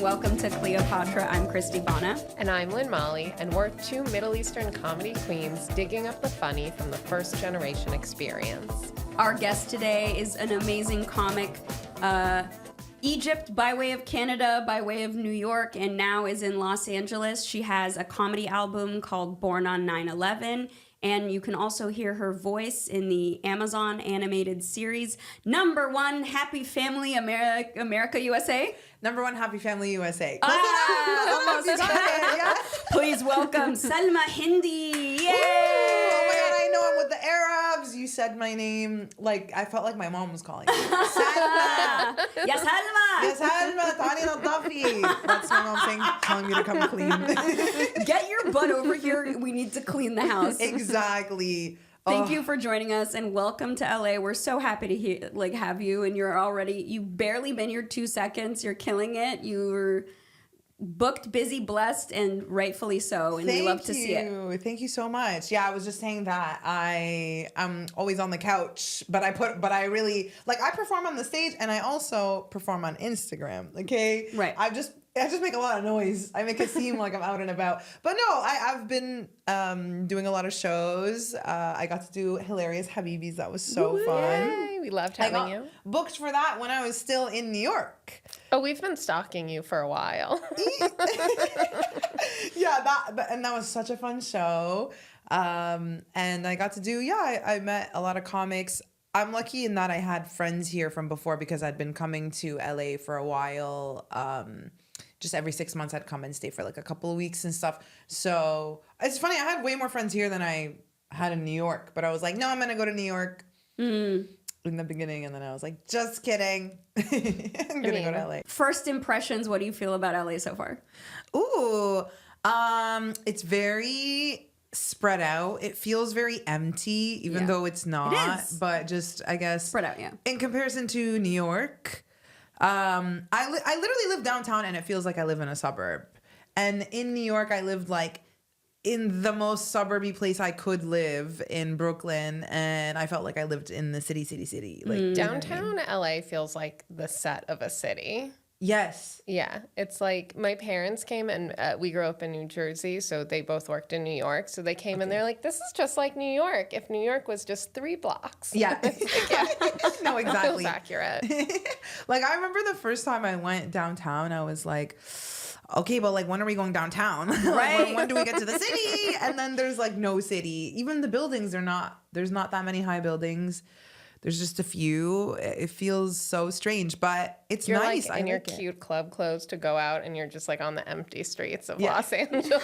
welcome to Cleopatra. I'm Christy Bana. And I'm Lynn Molly, and we're two Middle Eastern comedy queens digging up the funny from the first generation experience. Our guest today is an amazing comic, Egypt by way of Canada, by way of New York, and now is in Los Angeles. She has a comedy album called Born on 9/11. And you can also hear her voice in the Amazon animated series, #1 Happy Family America USA. #1 Happy Family USA. Almost. Yeah. Please welcome Salma Hindy. Yay! Oh my God, I know I'm with the Arabs. You said my name like I felt like my mom was calling me. Salma. Ya Salma. Ya Salma, Tani Nadafi. That's my mom saying, telling me to come clean. Get your butt over here. We need to clean the house. Exactly. Thank you for joining us and welcome to LA. We're so happy to have you, and you've barely been here 2 seconds. You're killing it. You're booked, busy, blessed, and rightfully so. And we love to see it. Thank you so much. Yeah, I was just saying that I'm always on the couch, but I really I perform on the stage and I also perform on Instagram. Okay, right. I just make a lot of noise. I make it seem like I'm out and about. But no, I've been doing a lot of shows. I got to do Hilarious Habibis. That was so fun. Yay, we loved having you. Booked for that when I was still in New York. Oh, we've been stalking you for a while. Yeah, that was such a fun show. And I got to do, I met a lot of comics. I'm lucky in that I had friends here from before because I'd been coming to LA for a while. Just every 6 months I'd come and stay for like a couple of weeks and stuff. So it's funny, I had way more friends here than I had in New York, but I was like, no, I'm going to go to New York in the beginning. And then I was like, just kidding. I'm going to go to LA. First impressions, what do you feel about LA so far? Ooh, it's very spread out. It feels very empty, even though it's not. It is. But just, I guess, Spread out, yeah. In comparison to New York, I literally live downtown and it feels like I live in a suburb. And in New York, I lived like in the most suburby place I could live in Brooklyn, and I felt like I lived in the city. Like Downtown LA feels like the set of a city. Yes. Yeah, it's like my parents came and we grew up in New Jersey, so they both worked in New York. So they came and they're like, this is just like New York if New York was just 3 blocks. Yeah. No, exactly. That feels accurate. Like, I remember the first time I went downtown, I was like, okay, but like, when are we going downtown? Right. when do we get to the city? And then there's like no city. Even the buildings there's not that many high buildings. There's just a few. It feels so strange, but it's You're nice. Like in your cute club clothes to go out, and you're just like on the empty streets of Los Angeles.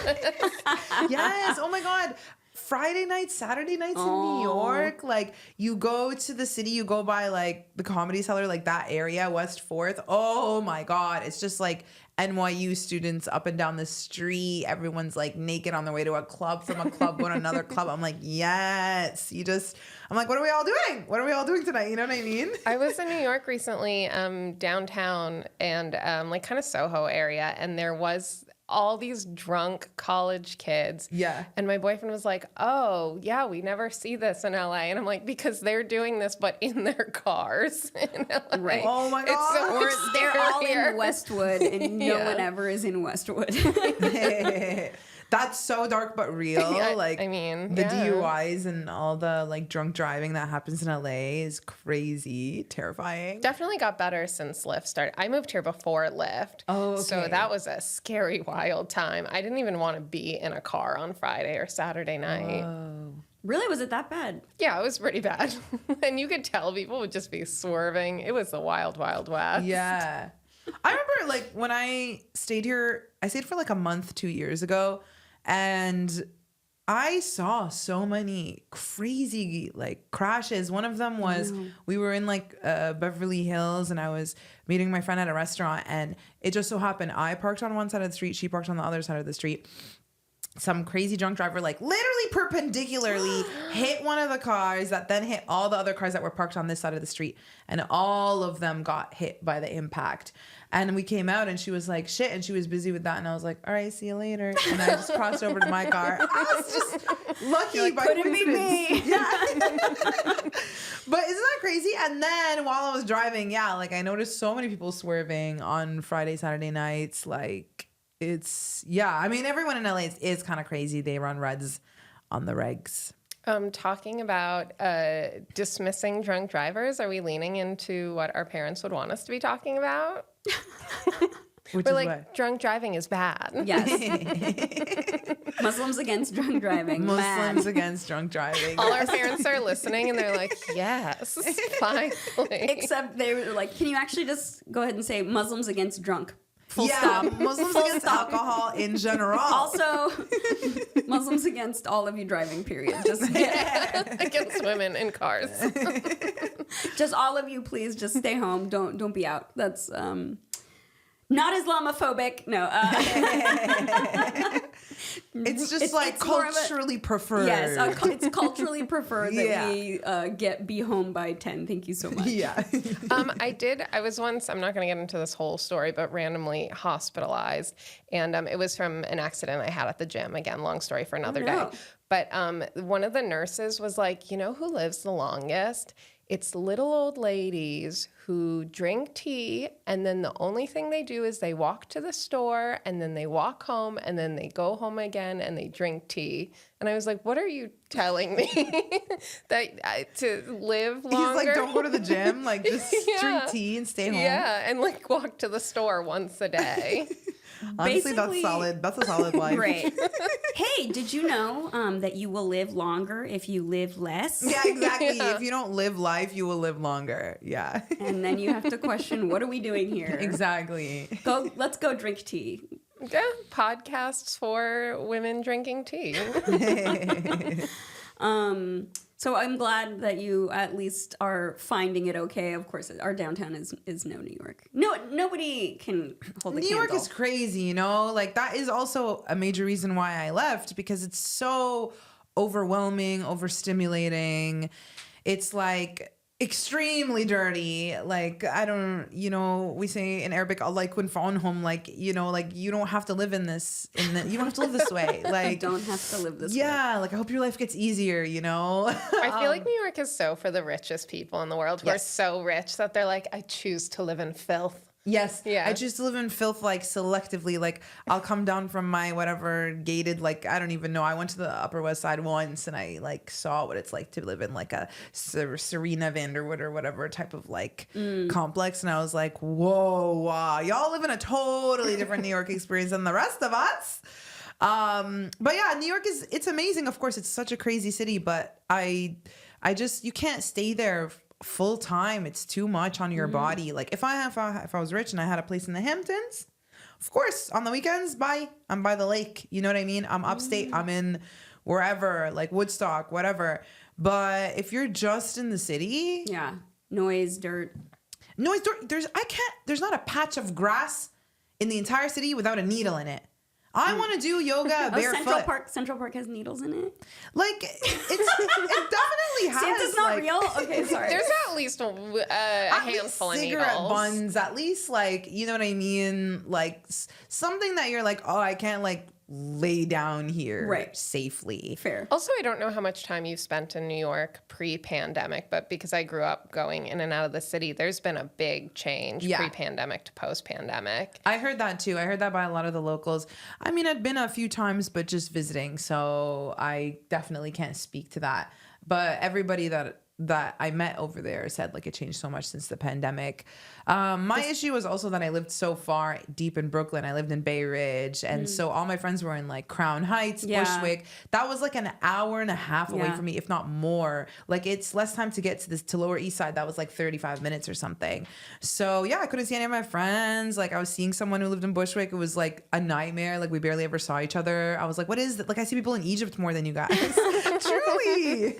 Yes. Oh my God. Friday nights, Saturday nights in New York. Like, you go to the city, you go by like the Comedy Cellar, like that area, West 4th. Oh my God. It's just like NYU students up and down the street. Everyone's like naked on their way to a club, from a club going to another club. I'm like, yes. I'm like, what are we all doing? What are we all doing tonight? You know what I mean? I was in New York recently, downtown and like kind of Soho area, and there was all these drunk college kids. Yeah. And my boyfriend was like, oh, yeah, we never see this in LA. And I'm like, because they're doing this, but in their cars in LA. Right. Oh my God. It's so Or much they're all scarier. in Westwood, and no one ever is in Westwood. That's so dark but real. Yeah, like, I mean, the yeah. DUIs and all the like drunk driving that happens in LA is crazy, terrifying. Definitely got better since Lyft started. I moved here before Lyft. Oh, okay. So that was a scary, wild time. I didn't even want to be in a car on Friday or Saturday night. Really? Was it that bad? Yeah, it was pretty bad. And you could tell people would just be swerving. It was the wild, wild west. Yeah. I remember like when I stayed here, I stayed for like a month 2 years ago, and I saw so many crazy like crashes. One of them was we were in like Beverly Hills, and I was meeting my friend at a restaurant, and it just so happened I parked on one side of the street, she parked on the other side of the street. some crazy drunk driver, like literally perpendicularly hit one of the cars that then hit all the other cars that were parked on this side of the street. And all of them got hit by the impact. And we came out and she was like, shit. And she was busy with that. And I was like, all right, see you later. And I just crossed over to my car. I was just lucky by couldn't be coincidence. me. Yeah. But isn't that crazy? And then while I was driving, like I noticed so many people swerving on Friday, Saturday nights. Like I mean, everyone in LA is kind of crazy. They run reds on the regs. Talking about dismissing drunk drivers, are we leaning into what our parents would want us to be talking about? Which We're is like, what? drunk driving is bad. Yes. Muslims against drunk driving. Muslims Mad. against drunk driving. All our parents are listening and they're like, yes, finally. Except they were like, can you actually just go ahead and say Muslims against drunk? Full stop. Muslims Full against stop. alcohol in general. Also, Muslims against all of you driving, period. Just Against women in cars. just all of you, please just stay home. Don't be out. That's not Islamophobic. No. It's just like it's more of a- culturally preferred. Yes, it's culturally preferred that we be home by 10. Thank you so much. Yeah. I was once, I'm not going to get into this whole story, but randomly hospitalized. And it was from an accident I had at the gym. Again, long story for another no. day. But one of the nurses was like, you know who lives the longest? It's little old ladies who drink tea, and then the only thing they do is they walk to the store, and then they walk home, and then they go home again, and they drink tea. And I was like, what are you telling me? That to live longer? He's like, don't go to the gym. Like, just Yeah. drink tea and stay home. Yeah, and like walk to the store once a day. Honestly, that's Basically- solid. That's a solid life. Great. Hey, did you know that you will live longer if you live less? Yeah, exactly. If you don't live life, you will live longer. Yeah. And then you have to question, what are we doing here? Exactly. Let's go drink tea. Yeah, podcasts for women drinking tea. So I'm glad that you at least are finding it okay. Of course, our downtown is no New York. No, nobody can hold a New York candle. is crazy, you know? Like, that is also a major reason why I left, because it's so overwhelming, overstimulating. It's like extremely dirty. Like, I don't, we say in Arabic, Allah yakun fa'unhum, like, you don't have to live you don't have to live this way. I Like, don't have to live this way. yeah, like, I hope your life gets easier, I feel like New York is so for the richest people in the world who are Yes. so rich that they're like, I choose to live in filth. Yes. Yeah. I choose to live in filth, like, selectively. Like, I'll come down from my whatever gated, like, I don't even know. I went to the Upper West Side once and I, like, saw what it's like to live in, like, a Serena Vanderwood or whatever type of, like, complex. And I was like, whoa, wow. Y'all live in a totally different New York experience than the rest of us. But yeah, New York it's amazing. Of course, it's such a crazy city, but you can't stay there full time. It's too much on your body. Like, if I was rich and I had a place in the Hamptons, of course, on the weekends, I'm by the lake. You know what I mean? I'm upstate. I'm in wherever, like Woodstock, whatever. But if you're just in the city, Yeah. Noise, dirt. there's not a patch of grass in the entire city without a needle in it. I want to do yoga barefoot. Central Park has needles in it. Like, it definitely has. Santa's not like, real? Okay, sorry. There's at least a at least handful of cigarette needles. buns, at least, like, you know what I mean? Like, something that you're like, oh, I can't, like, lay down here Right. safely. Fair. Also, I don't know how much time you've spent in New York pre-pandemic, but because I grew up going in and out of the city, there's been a big change Yeah. pre-pandemic to post-pandemic. I heard that too. I heard that by a lot of the locals. I mean, I'd been a few times, but just visiting, so I definitely can't speak to that. But everybody that I met over there said, like, it changed so much since the pandemic. My issue was also that I lived so far deep in Brooklyn. I lived in Bay Ridge, and so all my friends were in, like, Crown Heights, Yeah. Bushwick. That was like an hour and a half away Yeah. from me, if not more. Like, it's less time to get to Lower East Side. That was like 35 minutes or something. So yeah, I couldn't see any of my friends. Like, I was seeing someone who lived in Bushwick. It was like a nightmare. Like, we barely ever saw each other. I was like, what is that? Like, I see people in Egypt more than you guys. Truly.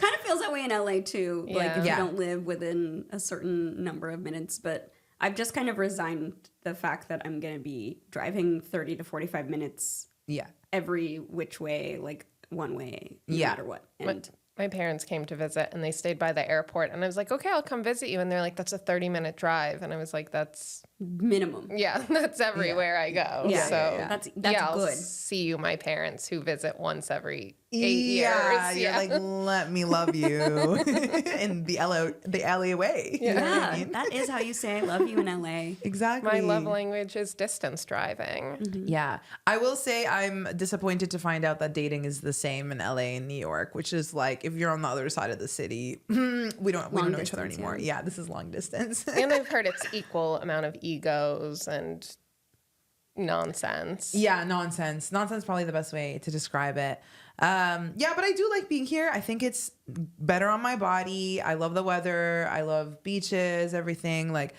Kind of feels that way in LA too. Like if Yeah. you don't live within a certain number of minutes. But I've just kind of resigned the fact that I'm going to be driving 30 to 45 minutes Yeah. every which way, like one way, no Yeah. matter what. And My parents came to visit and they stayed by the airport and I was like, okay, I'll come visit you. And they're like, that's a 30-minute drive. And I was like, that's minimum. that's everywhere I go. Yeah, So yeah. That's I'll good. see you, my parents who visit once every 8 Yeah, years. you're like, let me love you in the Alia way. You know what I mean? That is how you say I love you in LA. Exactly. My love language is distance driving. Yeah. I will say I'm disappointed to find out that dating is the same in LA and New York, which is like, if you're on the other side of the city, we don't know each other anymore. Yeah, this is long distance. And I've heard it's equal amount of egos and nonsense. Yeah, nonsense. Nonsense is probably the best way to describe it. Yeah, but I do like being here. I think it's better on my body. I love the weather. I love beaches, everything. Like,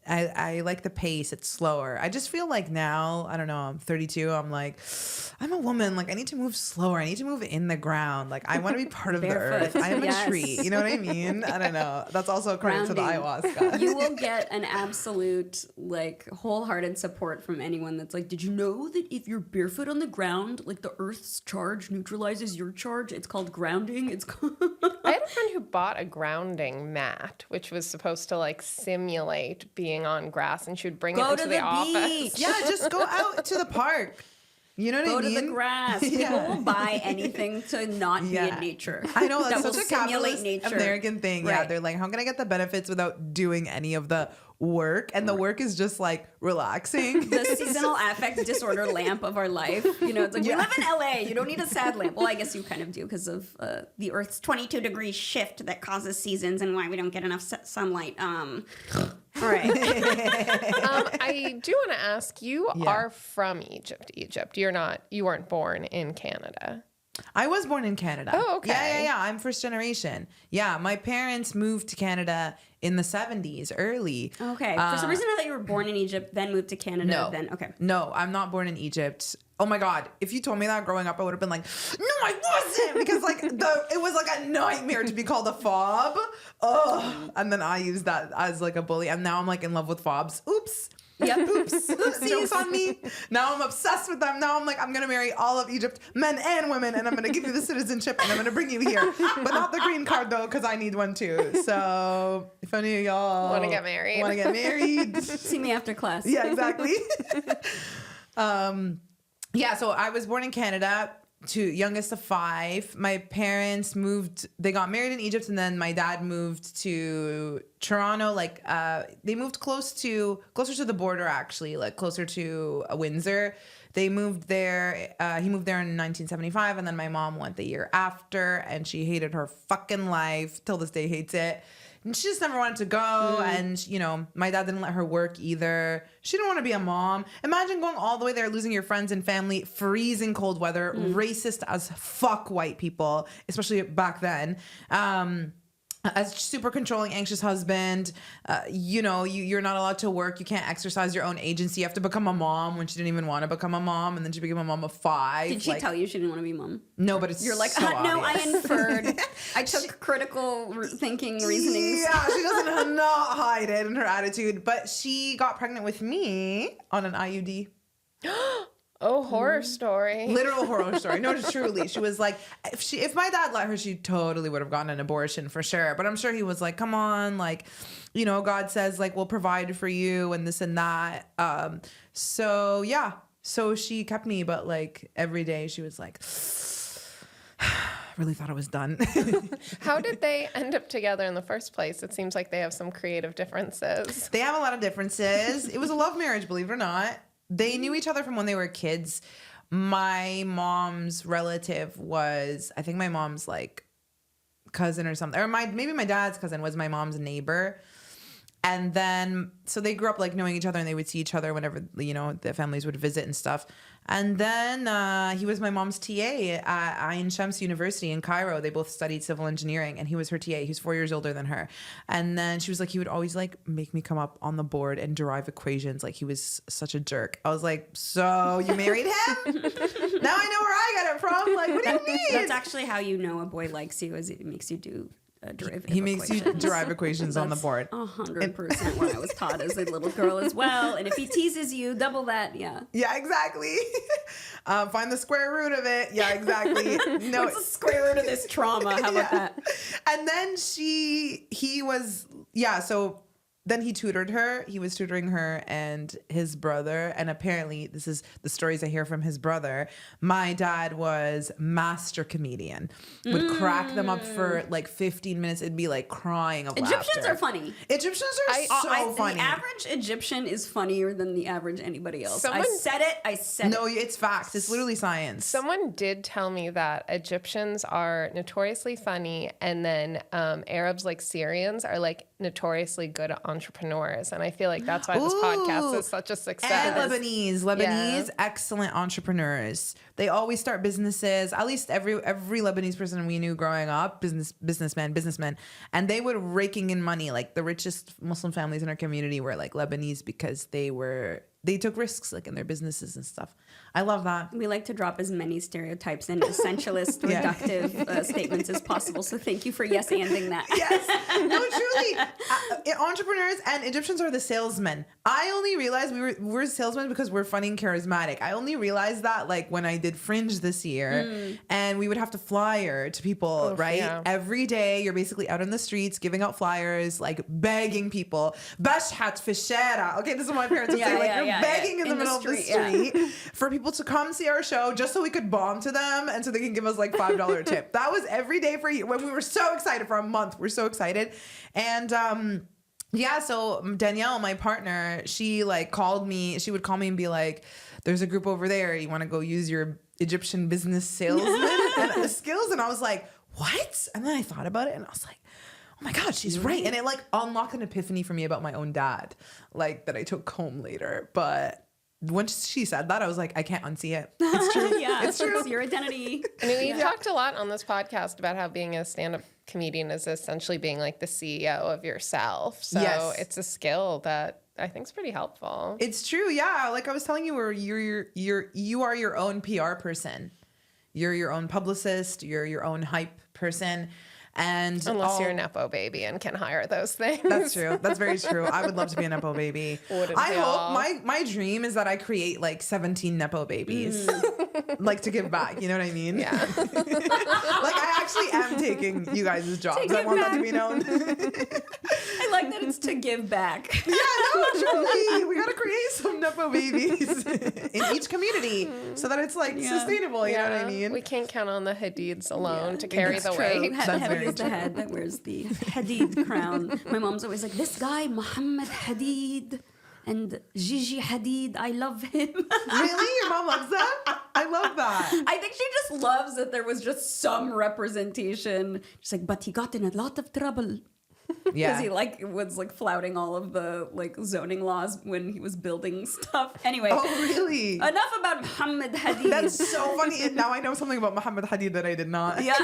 I like the pace. It's slower. I just feel like now, I don't know, I'm 32. I'm like, I'm a woman. Like, I need to move slower. I need to move in the ground. Like, I want to be part of the earth. I am Yes. a tree. You know what I mean? I don't know. That's also a credit to the Grounding. ayahuasca. You will get an absolute, like, wholehearted support from anyone that's like, did you know that if you're barefoot on the ground, like, the Earth's charge neutralizes your charge? It's called grounding. It's called... I had a friend who bought a grounding mat, which was supposed to like simulate being on grass, and she would bring it Go into to the the office. beach. Yeah, just go out to the park. You know what Go I mean? to the grass. Yeah. People will buy anything to not be in nature. I know that's that such will a simulate capitalist nature. American thing. Yeah, Right. they're like, how can I get the benefits without doing any of the work? And the work is just like relaxing. The seasonal affect disorder lamp of our life. You know, it's like, we live in LA. You don't need a sad lamp. Well, I guess you kind of do because of the Earth's 22-degree shift that causes seasons and why we don't get enough sunlight. All right. I do want to ask, you are from Egypt. You weren't born in Canada. I was born in Canada. Oh, okay. Yeah. I'm first generation. Yeah, my parents moved to Canada in the 70s, early. Okay. For some reason, I thought you were born in Egypt, then moved to Canada. No. Then okay. No, I'm not born in Egypt. Oh my God. If you told me that growing up, I would have been like, no, I wasn't. Because like it was like a nightmare to be called a fob. Ugh. And then I used that as like a bully. And now I'm like in love with fobs. Oops. Yep. Oops. Joke's on me. Now I'm obsessed with them. Now I'm like, I'm going to marry all of Egypt, men and women, and I'm going to give you the citizenship and I'm going to bring you here. But not the green card though, because I need one too. So if any of y'all Want to get married. See me after class. Yeah, exactly. Yeah, so I was born in Canada, youngest of 5. My parents they got married in Egypt, and then my dad moved to Toronto. Like, they moved closer to the border, actually, like closer to Windsor. They moved there. He moved there in 1975, and then my mom went the year after, and she hated her fucking life. Till this day, hates it. And she just never wanted to go. And, you know, my dad didn't let her work either. She didn't want to be a mom. Imagine going all the way there, losing your friends and family, freezing cold weather, racist as fuck white people, especially back then. A super controlling, anxious husband. You know, you're not allowed to work. You can't exercise your own agency. You have to become a mom when she didn't even want to become a mom. And then she became a mom of 5. Did she tell you she didn't want to be a mom? No, but it's You're like, so no, I obvious. inferred. I took critical thinking reasonings. Yeah, she doesn't not hide it in her attitude. But she got pregnant with me on an IUD. Oh, horror story. Literal horror story. No, truly. She was like, if my dad let her, she totally would have gotten an abortion for sure. But I'm sure he was like, come on, like, you know, God says like we'll provide for you and this and that. So yeah. So she kept me, but like every day she was like, really thought I was done. How did they end up together in the first place? It seems like they have some creative differences. They have a lot of differences. It was a love marriage, believe it or not. They knew each other from when they were kids. My mom's relative was, I think my mom's like cousin or something, or maybe my dad's cousin was my mom's neighbor. And then, so they grew up like knowing each other, and they would see each other whenever, you know, the families would visit and stuff. And then he was my mom's TA at Ain Shams University in Cairo. They both studied civil engineering, and he was her TA. He's 4 years older than her. And then she was like, he would always like make me come up on the board and derive equations. Like, he was such a jerk. I was like, so you married him? Now I know where I got it from. Like, what do you mean? That's actually how you know a boy likes you, is it makes you do derivative He makes you equations. derive equations on the board. 100% what I was taught as a little girl as well. And if he teases you, double that. Yeah. Yeah, exactly. Find the square root of it. Yeah, exactly. No, What's the square root of this trauma? How about that? And then so then he tutored her. He was tutoring her and his brother. And apparently, this is the stories I hear from his brother. My dad was master comedian. Would crack them up for like 15 minutes. It'd be like crying of Egyptians laughter. are funny. Egyptians are so funny. The average Egyptian is funnier than the average anybody else. I said it. No, it's facts. It's literally science. Someone did tell me that Egyptians are notoriously funny, and then Arabs like Syrians are like notoriously good entrepreneurs. And I feel like that's why this podcast is such a success. And Lebanese, excellent entrepreneurs. They always start businesses. At least every Lebanese person we knew growing up, businessmen, and they were raking in money. Like the richest Muslim families in our community were like Lebanese because they took risks like in their businesses and stuff. I love that. We like to drop as many stereotypes and essentialist, reductive statements as possible. So thank you for yes-anding that. Yes. No, truly. Entrepreneurs and Egyptians are the salesmen. I only realized we're salesmen because we're funny and charismatic. I only realized that like when I did Fringe this year and we would have to flyer to people, right? Yeah. Every day you're basically out in the streets giving out flyers, like begging people. Bashhat fi shara. Okay, this is what my parents would say. Like you're begging in the middle of the street for people to come see our show just so we could bomb to them and so they can give us like $5 tip. That was every day for you when we were so excited for a month. We're so excited. And so Danielle, my partner, she like called me. She would call me and be like, there's a group over there. You want to go use your Egyptian business salesman skills? And I was like, what? And then I thought about it and I was like, oh my God, she's right. And it like unlocked an epiphany for me about my own dad, like that I took home later. But once she said that, I was like, I can't unsee it. It's true. It's true. It's your identity. I mean, we've talked a lot on this podcast about how being a stand-up comedian is essentially being like the CEO of yourself. So it's a skill that I think is pretty helpful. It's true. Yeah. Like I was telling you, you are your own PR person. You're your own publicist. You're your own hype person. And unless you're a Nepo baby and can hire those things. That's true. That's very true. I would love to be a Nepo baby. I hope my dream is that I create like 17 Nepo babies, like to give back. You know what I mean? Yeah. Like I actually am taking you guys' jobs. I want that to be known. I like that it's to give back. Yeah, no, truly. We got to create some Nepo babies in each community so that it's like sustainable. You know what I mean? We can't count on the Hadids alone to carry the weight. Heavy is the head that wears the Hadid crown. My mom's always like, this guy, Muhammad Hadid and Gigi Hadid, I love him. Really? Your mom loves that? I love that. I think she just loves that there was just some representation. She's like, but he got in a lot of trouble. Because he was flouting all of the zoning laws when he was building stuff. Anyway. Oh, really? Enough about Muhammad Hadid. That's so funny. And now I know something about Muhammad Hadid that I did not. Yeah.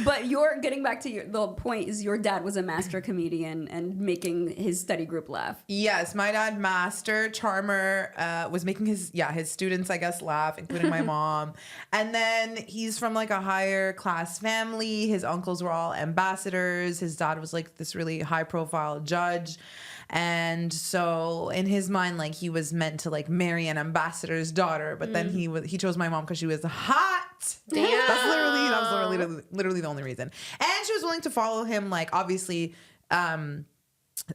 But you're getting back to the point is your dad was a master comedian and making his study group laugh. Yes, my dad, master charmer, was making his students, I guess, laugh, including my mom. And then he's from like a higher class family. His uncles were all ambassadors. His dad was like this really high profile judge. And so in his mind, like he was meant to like marry an ambassador's daughter, but then he chose my mom because she was hot. Damn. That was literally the only reason. And she was willing to follow him, like obviously,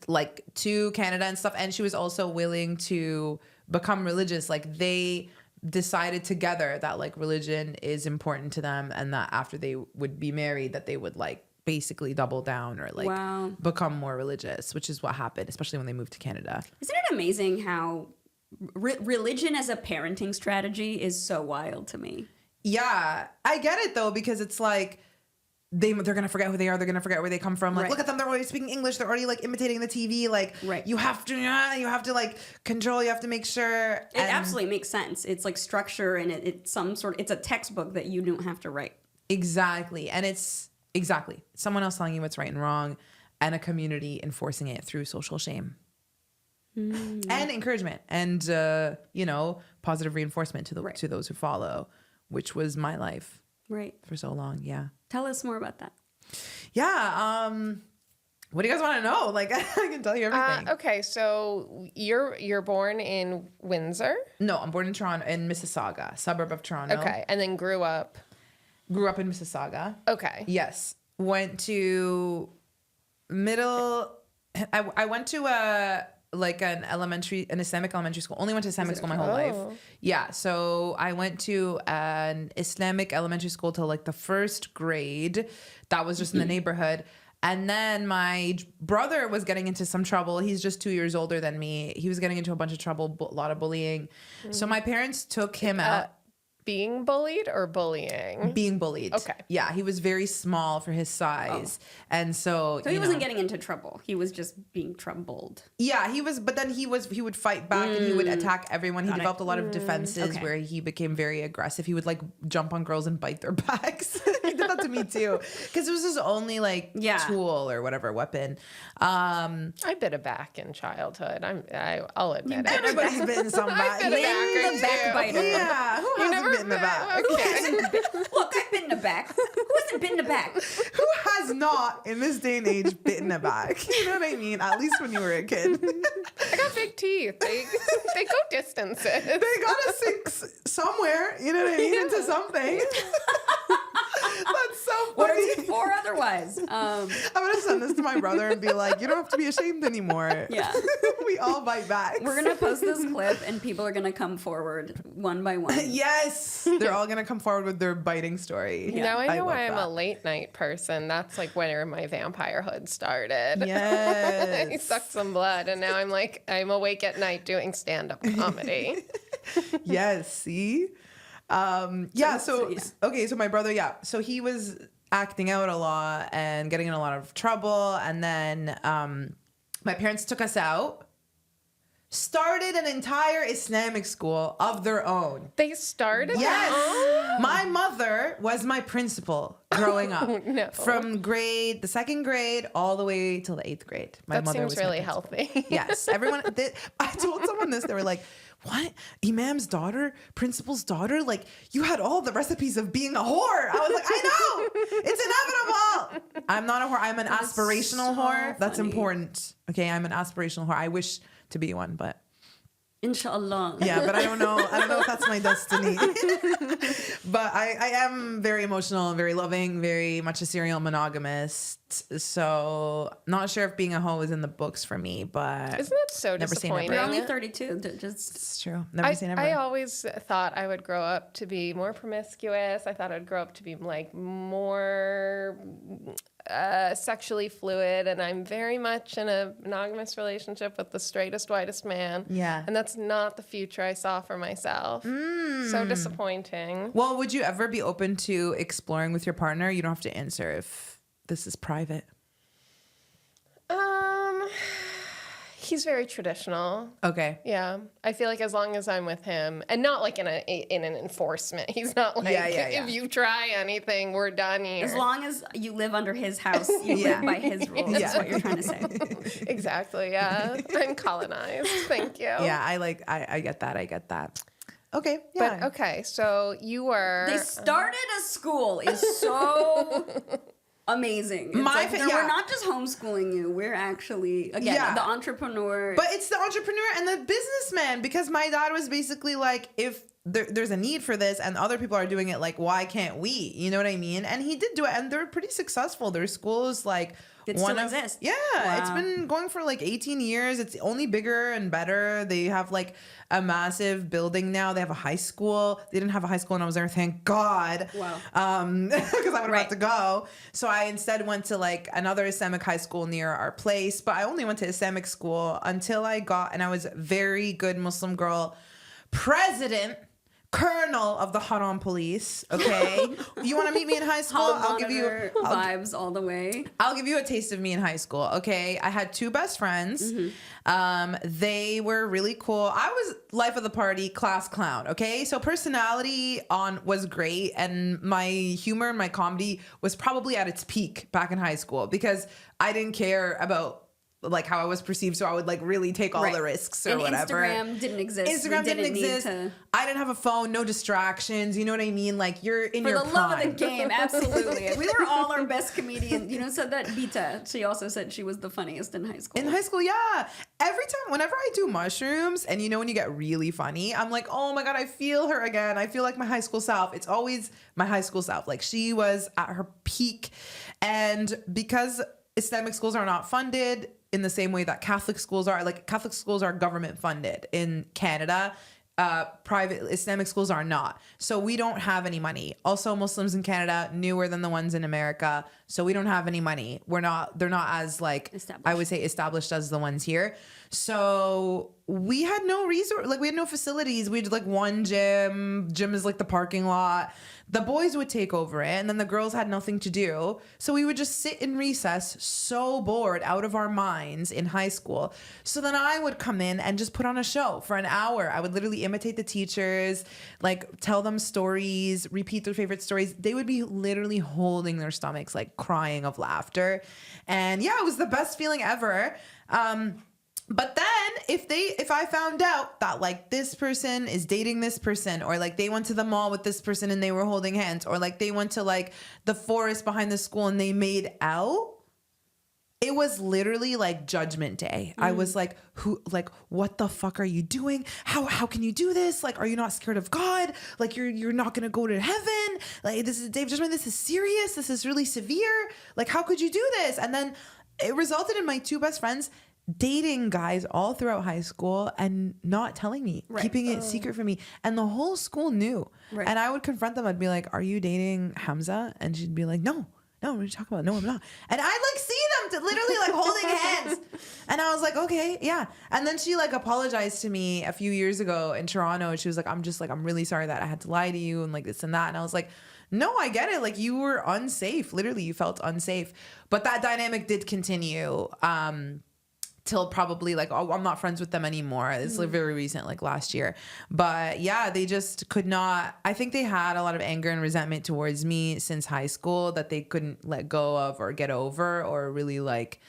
like to Canada and stuff. And she was also willing to become religious. Like they decided together that like religion is important to them, and that after they would be married, that they would like basically double down or like become more religious, which is what happened, especially when they moved to Canada. Isn't it amazing how religion as a parenting strategy is so wild to me? Yeah, I get it though, because it's like they're gonna forget who they are. They're gonna forget where they come from. Like, look at them; they're already speaking English. They're already like imitating the TV. Like, you have to like control. You have to make sure. It absolutely makes sense. It's like structure, and it's a textbook that you don't have to write. Exactly, and it's someone else telling you what's right and wrong, and a community enforcing it through social shame and encouragement, and positive reinforcement to those who follow, which was my life. Right. For so long. Yeah. Tell us more about that. Yeah. What do you guys want to know? Like, I can tell you everything. Okay, so you're born in Windsor? No, I'm born in Toronto, in Mississauga, suburb of Toronto. Okay, and then grew up. Grew up in Mississauga. Okay. Yes. Went to I went to an Islamic elementary school. Only went to Islamic school my whole life. Yeah. So I went to an Islamic elementary school till like the first grade. That was just in the neighborhood. And then my brother was getting into some trouble. He's just 2 years older than me. He was getting into a bunch of trouble, a lot of bullying. So my parents took him out. Being bullied or bullying? Being bullied. Okay. Yeah, he was very small for his size. And so So he wasn't getting into trouble. He was just being troubled. Yeah, he was, but then he would fight back and he would attack everyone. He developed a lot of defenses where he became very aggressive. He would like jump on girls and bite their backs. He did that to me too. Because it was his only like tool or whatever weapon. I bit a back in childhood. I'll admit it. Everybody's bitten some back. I bit a back or the backbiter. Yeah, who hasn't bitten the back? Okay. Look, I've bitten the back. Who hasn't bitten the back? Who has not in this day and age bitten a back? You know what I mean? At least when you were a kid. I got big teeth. They go distances. They gotta sink somewhere, you know what I mean, into something. That's so funny. What are you for otherwise? I'm gonna send this to my brother and be like, you don't have to be ashamed anymore. Yeah. We all bite back. We're going to post this clip and people are going to come forward one by one. Yes. They're all gonna come forward with their biting story. Now I know love why I'm that. a late night person. That's like where my vampirehood started. Yes. I sucked some blood and now I'm awake at night doing stand-up comedy. Yes, see? So my brother, so he was acting out a lot and getting in a lot of trouble, and then my parents took us out, started an entire Islamic school of their own. They started? Yes. Oh. My mother was my principal growing up. No. From the second grade all the way till the 8th grade. My That mother seems was my really principal. healthy. Yes. Everyone I told someone this, they were like, what? Imam's daughter? Principal's daughter? Like, you had all the recipes of being a whore. I was like, I know. It's inevitable. I'm not a whore. I'm an aspirational whore. That's funny. important. Okay, I'm an aspirational whore. I wish to be one, but Inshallah. yeah, but I don't know if that's my destiny. But I am very emotional, very loving, very much a serial monogamist. So not sure if being a hoe is in the books for me, but Isn't that so Never seen it, disappointing? We're only 32. Just it's true. Never say never. I always thought I would grow up to be more promiscuous. I thought I'd grow up to be like more sexually fluid, and I'm very much in a monogamous relationship with the straightest, whitest man. Yeah. And that's not the future I saw for myself. So disappointing. Well, would you ever be open to exploring with your partner? You don't have to answer if this is private. He's very traditional. Okay. Yeah, I feel like as long as I'm with him, and not like in an enforcement. He's not like Yeah. if you try anything, we're done here. as long as you live under his house, you live by his rules. Is what you're trying to say. Exactly. Yeah, I'm colonized. Thank you. Yeah, I get that. I get that. Okay. Yeah. But okay, so you were. They started a school is so amazing. It's we're not just homeschooling you. We're actually the entrepreneur. But it's the entrepreneur and the businessman, because my dad was basically like, if there's a need for this and other people are doing it, like, why can't we? You know what I mean? And he did do it, and they're pretty successful. Their school is like It still exists. Yeah, Wow. It's been going for like 18 years. It's only bigger and better. They have like a massive building now. They have a high school. They didn't have a high school when I was there, thank God. Wow. Because I would have had to go. So I instead went to like another Islamic high school near our place. But I only went to Islamic school until I was a very good Muslim girl, president, colonel of the Haram police. Okay, you want to meet me in high school? I'll give you vibes all the way. I'll give you a taste of me in high school. Okay, I had two best friends. They were really cool. I was life of the party, class clown. Okay, so personality was great, and my humor and my comedy was probably at its peak back in high school because I didn't care about like how I was perceived. So I would like really take all the risks or and whatever. Instagram didn't exist. Instagram didn't exist. I didn't have a phone, no distractions. You know what I mean? Like you're in your prime. For the love of the game, absolutely. We were all our best comedians. You know, said that Bita. She also said she was the funniest in high school. In high school, yeah. Every time, whenever I do mushrooms, and you know when you get really funny, I'm like, oh my God, I feel her again. I feel like my high school self. It's always my high school self. Like she was at her peak. And because Islamic schools are not funded in the same way that Catholic schools are, like Catholic schools are government funded in Canada. Private Islamic schools are not. So we don't have any money. Also, Muslims in Canada, newer than the ones in America. So we don't have any money. They're not as like, I would say established as the ones here. So we had no resource, like we had no facilities. We had like one gym. Gym is like the parking lot. The boys would take over it and then the girls had nothing to do. So we would just sit in recess so bored out of our minds in high school. So then I would come in and just put on a show for an hour. I would literally imitate the teachers, like tell them stories, repeat their favorite stories. They would be literally holding their stomachs, like crying of laughter. And yeah, it was the best feeling ever. But then if I found out that like this person is dating this person, or like they went to the mall with this person and they were holding hands, or like they went to like the forest behind the school and they made out, it was literally like Judgment Day. I was like, what the fuck are you doing? How can you do this? Like, are you not scared of God? Like you're not gonna go to heaven? Like this is Day of Judgment. This is serious. This is really severe. Like how could you do this? And then it resulted in my two best friends dating guys all throughout high school and not telling me, keeping it secret from me. And the whole school knew. Right. And I would confront them. I'd be like, are you dating Hamza? And she'd be like, no, what are you talking about? No, I'm not. And I'd like see them literally like holding hands. And I was like, okay, yeah. And then she like apologized to me a few years ago in Toronto. And she was like, I'm really sorry that I had to lie to you and like this and that. And I was like, no, I get it. Like you were unsafe. Literally, you felt unsafe. But that dynamic did continue. Till probably like, I'm not friends with them anymore. It's like very recent, like last year. But yeah, they just could not. I think they had a lot of anger and resentment towards me since high school that they couldn't let go of or get over, or really like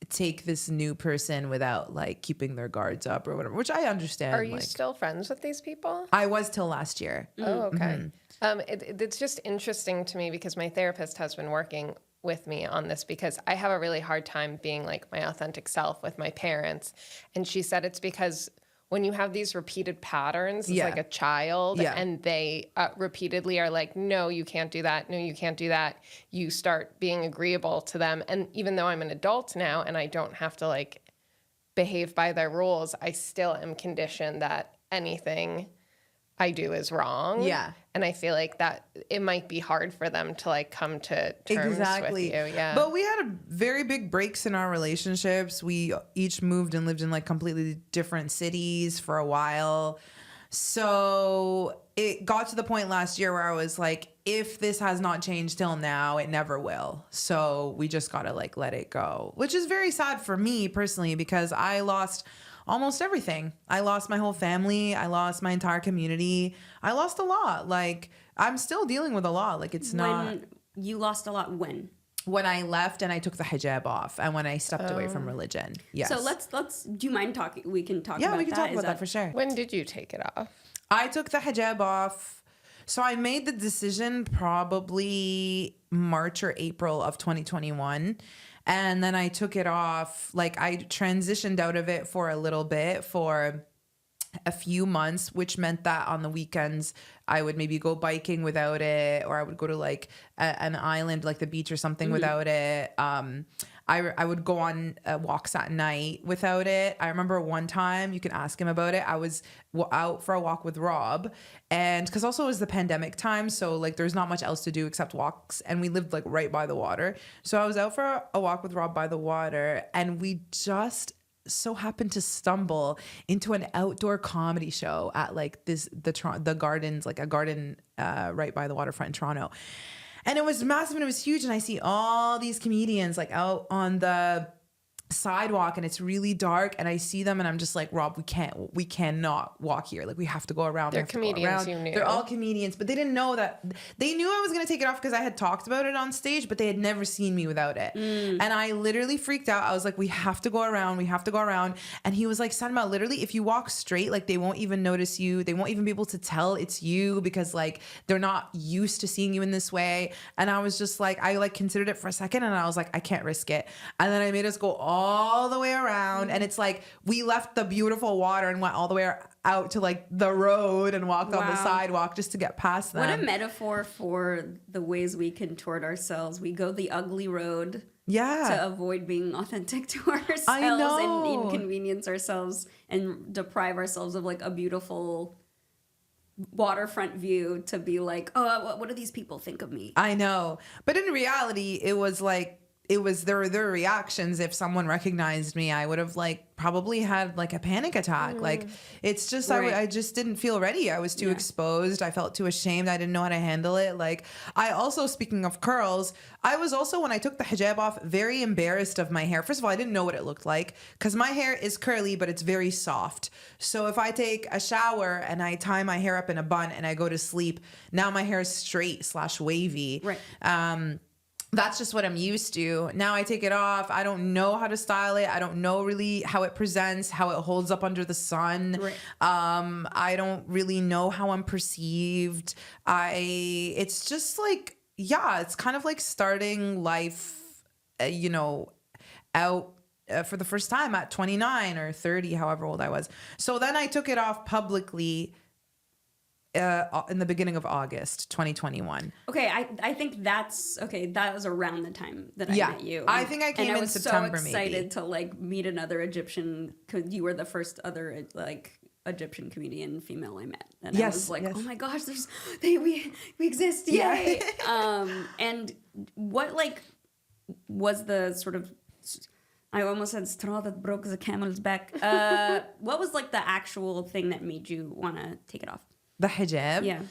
take this new person without like keeping their guards up or whatever, which I understand. Are you still friends with these people? I was till last year. Oh, okay. It's just interesting to me because my therapist has been working with me on this because I have a really hard time being like my authentic self with my parents. And she said it's because when you have these repeated patterns, it's like a child and they repeatedly are like, no, you can't do that. No, you can't do that. You start being agreeable to them. And even though I'm an adult now and I don't have to like behave by their rules, I still am conditioned that anything I do is wrong. Yeah. And I feel like that it might be hard for them to like come to terms with you. Yeah. But we had very big breaks in our relationships. We each moved and lived in like completely different cities for a while. So it got to the point last year where I was like, if this has not changed till now, it never will. So we just got to like let it go, which is very sad for me personally, because I lost almost everything. I lost my whole family. I lost my entire community. I lost a lot. Like I'm still dealing with a lot. Like it's not. You lost a lot when? When I left and I took the hijab off and when I stepped away from religion. Yes. So let's do you mind talking? We can talk about that. Yeah, we can talk about that for sure. When did you take it off? I took the hijab off. So I made the decision probably March or April of 2021. And then I took it off. Like I transitioned out of it for a little bit, for a few months, which meant that on the weekends I would maybe go biking without it, or I would go to like an island, like the beach or something without it. I would go on walks at night without it. I remember one time, you can ask him about it, I was out for a walk with Rob, and because also it was the pandemic time, so like there's not much else to do except walks, and we lived like right by the water. So I was out for a walk with Rob by the water, and we just so happened to stumble into an outdoor comedy show at like the gardens, like a garden right by the waterfront in Toronto. And it was massive and it was huge. And I see all these comedians like out on the sidewalk and it's really dark and I see them and I'm just like, Rob, we cannot walk here. Like we have to go around. They're comedians, you knew. They're all comedians, but they didn't know that. They knew I was going to take it off because I had talked about it on stage, but they had never seen me without it. And I literally freaked out. I was like, we have to go around. We have to go around. And he was like, Salma, literally, if you walk straight, like they won't even notice you. They won't even be able to tell it's you because like they're not used to seeing you in this way. And I was just like, I like considered it for a second and I was like, I can't risk it. And then I made us go all the way around. And it's like, we left the beautiful water and went all the way out to like the road and walked on the sidewalk just to get past them. What a metaphor for the ways we contort ourselves. We go the ugly road to avoid being authentic to ourselves and inconvenience ourselves and deprive ourselves of like a beautiful waterfront view to be like, oh, what do these people think of me? I know. But in reality, it was like, there were their reactions. If someone recognized me, I would have like probably had like a panic attack. Like it's just, I just didn't feel ready. I was too exposed. I felt too ashamed. I didn't know how to handle it. Like I also, speaking of curls, I was also, when I took the hijab off, very embarrassed of my hair. First of all, I didn't know what it looked like because my hair is curly, but it's very soft. So if I take a shower and I tie my hair up in a bun and I go to sleep, now my hair is straight / wavy. Right. That's just what I'm used to. Now I take it off. I don't know how to style it. I don't know really how it presents, how it holds up under the sun. Right. I don't really know how I'm perceived. It's just like, it's kind of like starting life, out for the first time at 29 or 30, however old I was. So then I took it off publicly in the beginning of August 2021. Okay, I think that's okay. That was around the time that I met you. I think I came in September. I was so excited to like meet another Egyptian. Cause you were the first other like Egyptian comedian female I met, and I was like, oh my gosh, we exist, yay! And what like was the sort of, I almost said straw that broke the camel's back. What was like the actual thing that made you want to take it off? The hijab? Yeah.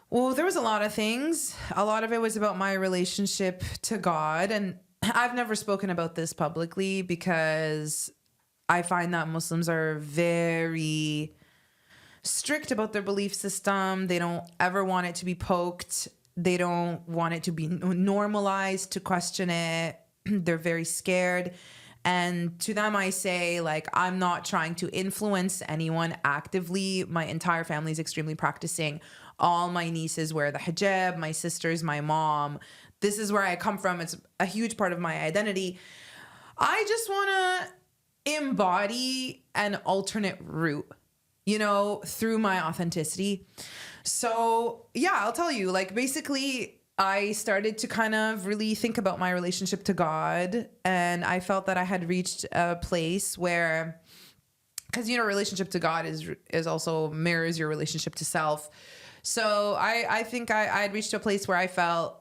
Well, there was a lot of things. A lot of it was about my relationship to God. And I've never spoken about this publicly because I find that Muslims are very strict about their belief system. They don't ever want it to be poked. They don't want it to be normalized to question it. They're very scared. And to them, I say, like, I'm not trying to influence anyone actively. My entire family is extremely practicing. All my nieces wear the hijab, my sisters, my mom. This is where I come from. It's a huge part of my identity. I just want to embody an alternate route, through my authenticity. So, I'll tell you, like, basically, I started to kind of really think about my relationship to God, and I felt that I had reached a place where, because relationship to God is also mirrors your relationship to self. So I think I had reached a place where I felt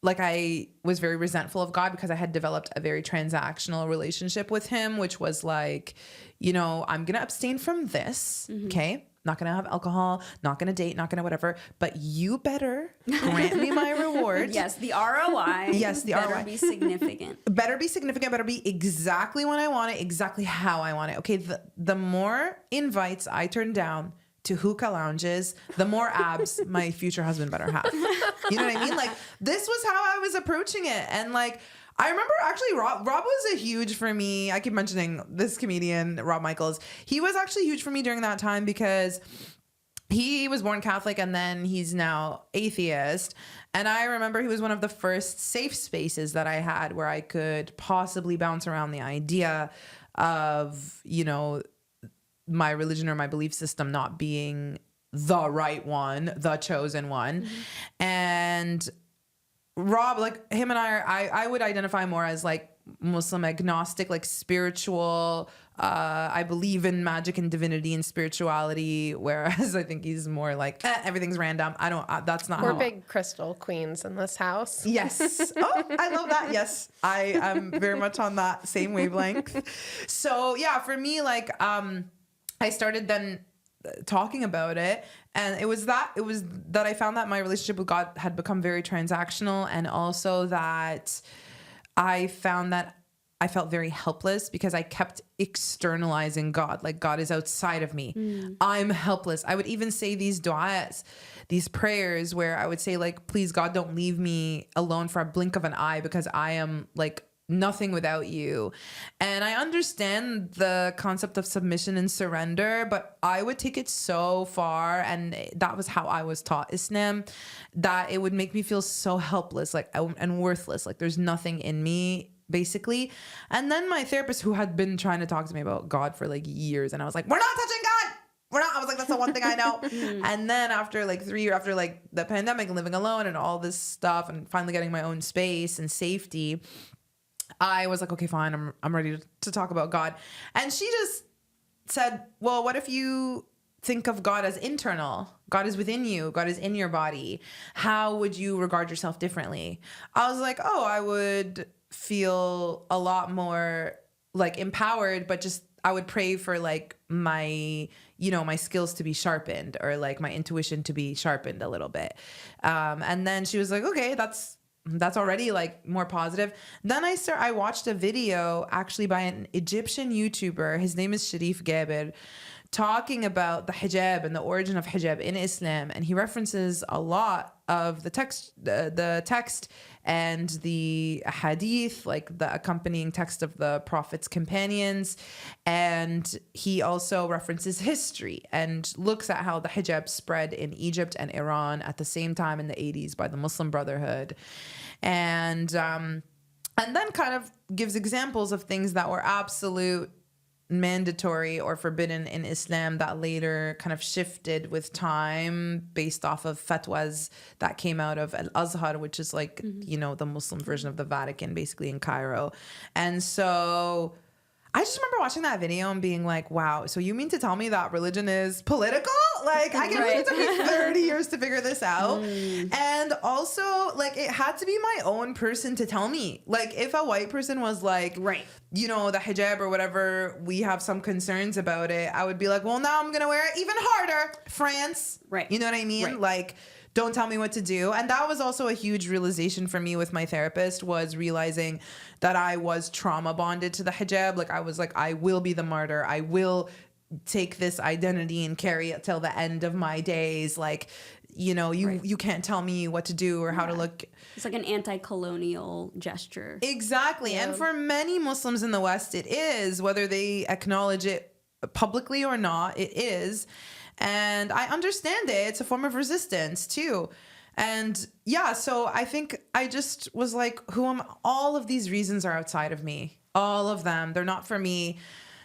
like I was very resentful of God because I had developed a very transactional relationship with him, which was like, I'm gonna abstain from this, okay? Not going to have alcohol, not going to date, not going to whatever, but you better grant me my reward. Yes, the ROI. Yes, the better ROI. be significant. Better be significant, better be exactly when I want it, exactly how I want it. Okay, the more invites I turn down to hookah lounges, the more abs my future husband better have. You know what I mean? Like, this was how I was approaching it. And like, I remember actually Rob was a huge for me. I keep mentioning this comedian, Rob Michaels. He was actually huge for me during that time because he was born Catholic and then he's now atheist. And I remember he was one of the first safe spaces that I had where I could possibly bounce around the idea of, my religion or my belief system not being the right one, the chosen one. Mm-hmm. And Rob, like him and I would identify more as like Muslim agnostic, like spiritual. I believe in magic and divinity and spirituality, whereas I think he's more like everything's random. That's not. We're big crystal queens in this house. Yes. Oh, I love that. Yes, I am very much on that same wavelength. So yeah, for me, like I started then talking about it, and it was that I found that my relationship with God had become very transactional, and also that I found that I felt very helpless because I kept externalizing God. Like, God is outside of me. I'm helpless. I would even say these du'as, these prayers where I would say, like, please, God, don't leave me alone for a blink of an eye because I am, like, nothing without you. And I understand the concept of submission and surrender, but I would take it so far, and that was how I was taught Islam, that it would make me feel so helpless, like, and worthless, like there's nothing in me, basically. And then my therapist, who had been trying to talk to me about God for like years, and I was like, we're not touching God. We're not. I was like, that's the one thing I know. And then after like 3 years, after like the pandemic, living alone and all this stuff, and finally getting my own space and safety, I was like, okay, fine. I'm ready to talk about God. And she just said, well, what if you think of God as internal? God is within you. God is in your body. How would you regard yourself differently? I was like, oh, I would feel a lot more like empowered, but just I would pray for like my, my skills to be sharpened, or like my intuition to be sharpened a little bit. And then she was like, okay, that's already like more positive. Then I watched a video actually by an Egyptian YouTuber. His name is Sharif Gaber, talking about the hijab and the origin of hijab in Islam. And he references a lot of the text and the hadith, like the accompanying text of the Prophet's companions. And he also references history and looks at how the hijab spread in Egypt and Iran at the same time in the 80s by the Muslim Brotherhood. And then kind of gives examples of things that were absolute mandatory or forbidden in Islam that later kind of shifted with time based off of fatwas that came out of Al-Azhar, which is like, the Muslim version of the Vatican, basically in Cairo. And so I just remember watching that video and being like, wow, so you mean to tell me that religion is political? Like, I can't believe it took me 30 years to figure this out. And also, like, it had to be my own person to tell me. Like, if a white person was like, the hijab or whatever, we have some concerns about it, I would be like, well, now I'm going to wear it even harder. France. Right. You know what I mean? Right. Like, don't tell me what to do. And that was also a huge realization for me with my therapist, was realizing that I was trauma bonded to the hijab. Like, I was like, I will be the martyr. I will take this identity and carry it till the end of my days. Like, you can't tell me what to do or how to look. It's like an anti-colonial gesture. Exactly. Yeah. And for many Muslims in the West, it is, whether they acknowledge it publicly or not, it is. And I understand it. It's a form of resistance too. And yeah, so I think I just was like, all of these reasons are outside of me. All of them. They're not for me.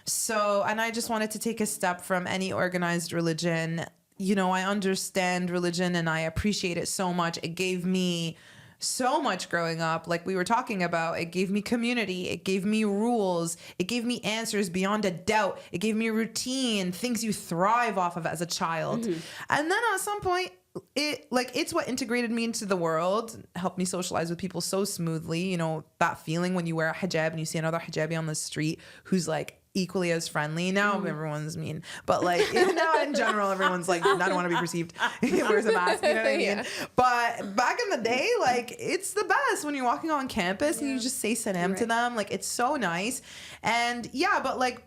So, and I just wanted to take a step from any organized religion. I understand religion and I appreciate it so much. It gave me so much growing up, like we were talking about. It gave me community. It gave me rules. It gave me answers beyond a doubt. It gave me routine, things you thrive off of as a child. And then at some point, it's what integrated me into the world, helped me socialize with people so smoothly. That feeling when you wear a hijab and you see another hijabi on the street who's like equally as friendly. Now everyone's mean, but like now in general, everyone's like, I don't want to be perceived. He wears a mask, you know what I mean? Yeah. But back in the day, like, it's the best when you're walking on campus and you just say salam to them. Like, it's so nice. And yeah, but like,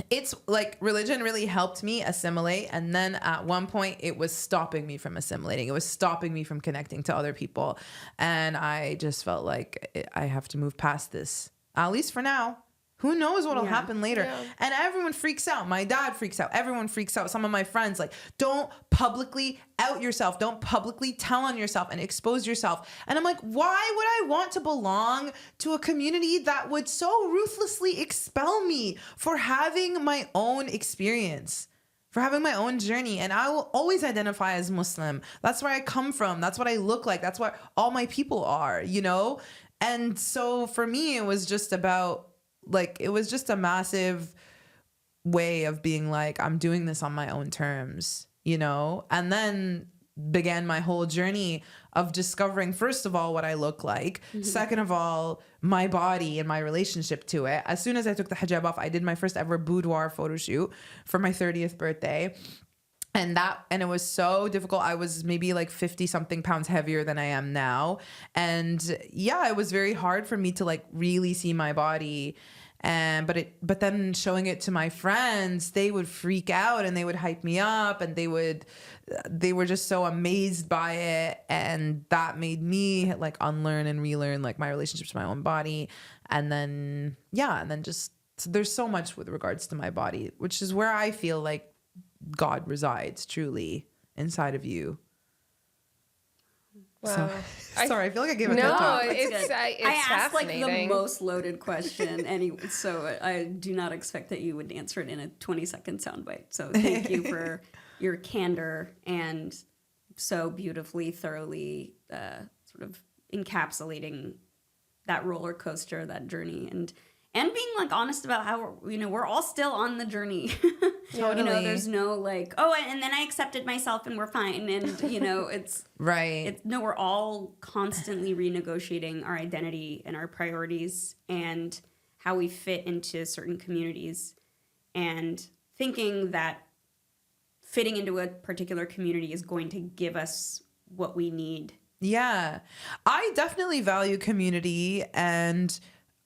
it's like religion really helped me assimilate. And then at one point it was stopping me from assimilating. It was stopping me from connecting to other people. And I just felt like I have to move past this, at least for now. Who knows what'll happen later? Yeah. And everyone freaks out. My dad freaks out. Everyone freaks out. Some of my friends, like, don't publicly out yourself. Don't publicly tell on yourself and expose yourself. And I'm like, why would I want to belong to a community that would so ruthlessly expel me for having my own experience, for having my own journey? And I will always identify as Muslim. That's where I come from. That's what I look like. That's what all my people are, And so for me, it was just about, like, it was just a massive way of being like, I'm doing this on my own terms, and then began my whole journey of discovering, first of all, what I look like. Second of all, my body and my relationship to it. As soon as I took the hijab off, I did my first ever boudoir photo shoot for my 30th birthday. And it was so difficult. I was maybe like 50 something pounds heavier than I am now. And yeah, it was very hard for me to like really see my body. But then showing it to my friends, they would freak out and they would hype me up, and they were just so amazed by it. And that made me like unlearn and relearn like my relationship to my own body. And then just, so there's so much with regards to my body, which is where I feel like God resides truly inside of you. Wow. Sorry, I feel like I gave a TED talk. It's I asked like the fascinating. most loaded question, anyway, so I do not expect that you would answer it in a 20-second soundbite. So thank you for your candor and so beautifully, thoroughly sort of encapsulating that roller coaster, that journey, and being like honest about how, you know, we're all still on the journey. Totally. You know, there's no like, oh, and then I accepted myself and we're fine. And, you know, it's right. No, we're all constantly renegotiating our identity and our priorities and how we fit into certain communities, and thinking that fitting into a particular community is going to give us what we need. Yeah, I definitely value community, and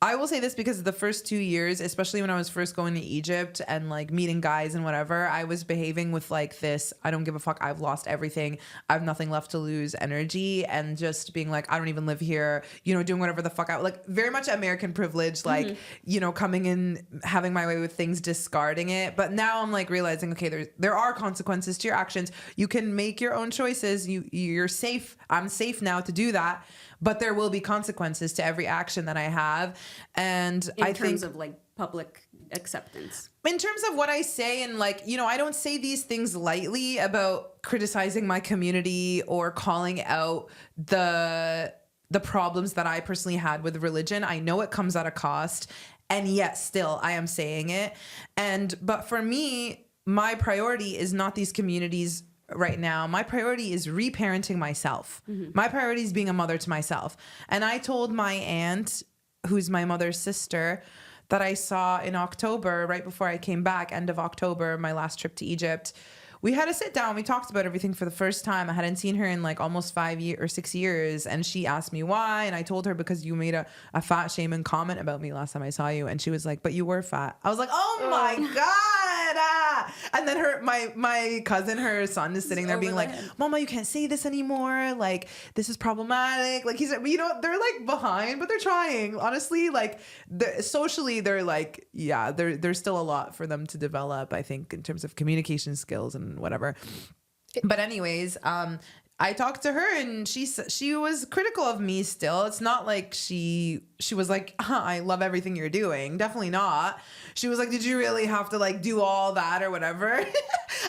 I will say this because the first 2 years, especially when I was first going to Egypt and like meeting guys and whatever, I was behaving with like this, I don't give a fuck, I've lost everything, I have nothing left to lose energy, and just being like, I don't even live here, you know, doing whatever the fuck like very much American privilege, like, you know, coming in, having my way with things, discarding it. But now I'm like realizing, okay, there are consequences to your actions. You can make your own choices. You're safe. I'm safe now to do that. But there will be consequences to every action that I have. And in terms of like public acceptance. In terms of what I say, and like, you know, I don't say these things lightly about criticizing my community or calling out the problems that I personally had with religion. I know it comes at a cost, and yet still I am saying it. But for me, my priority is not these communities right now. My priority is reparenting myself. My priority is being a mother to myself. And I told my aunt, who's my mother's sister, that I saw in October, right before I came back, end of October, my last trip to Egypt. We had a sit down. We talked about everything for the first time. I hadn't seen her in like almost 5 years or 6 years. And she asked me why. And I told her, because you made a fat shaming comment about me last time I saw you. And she was like, but you were fat. I was like, oh my God. And then my cousin, her son, is sitting there being like, Mama, you can't say this anymore. Like, this is problematic. Like, he's, you know, they're like behind, but they're trying. Honestly, like socially, they're like, yeah, there's still a lot for them to develop, I think, in terms of communication skills and whatever. But anyways, I talked to her, and she was critical of me still. It's not like she was like, I love everything you're doing. Definitely not. She was like, did you really have to like do all that or whatever?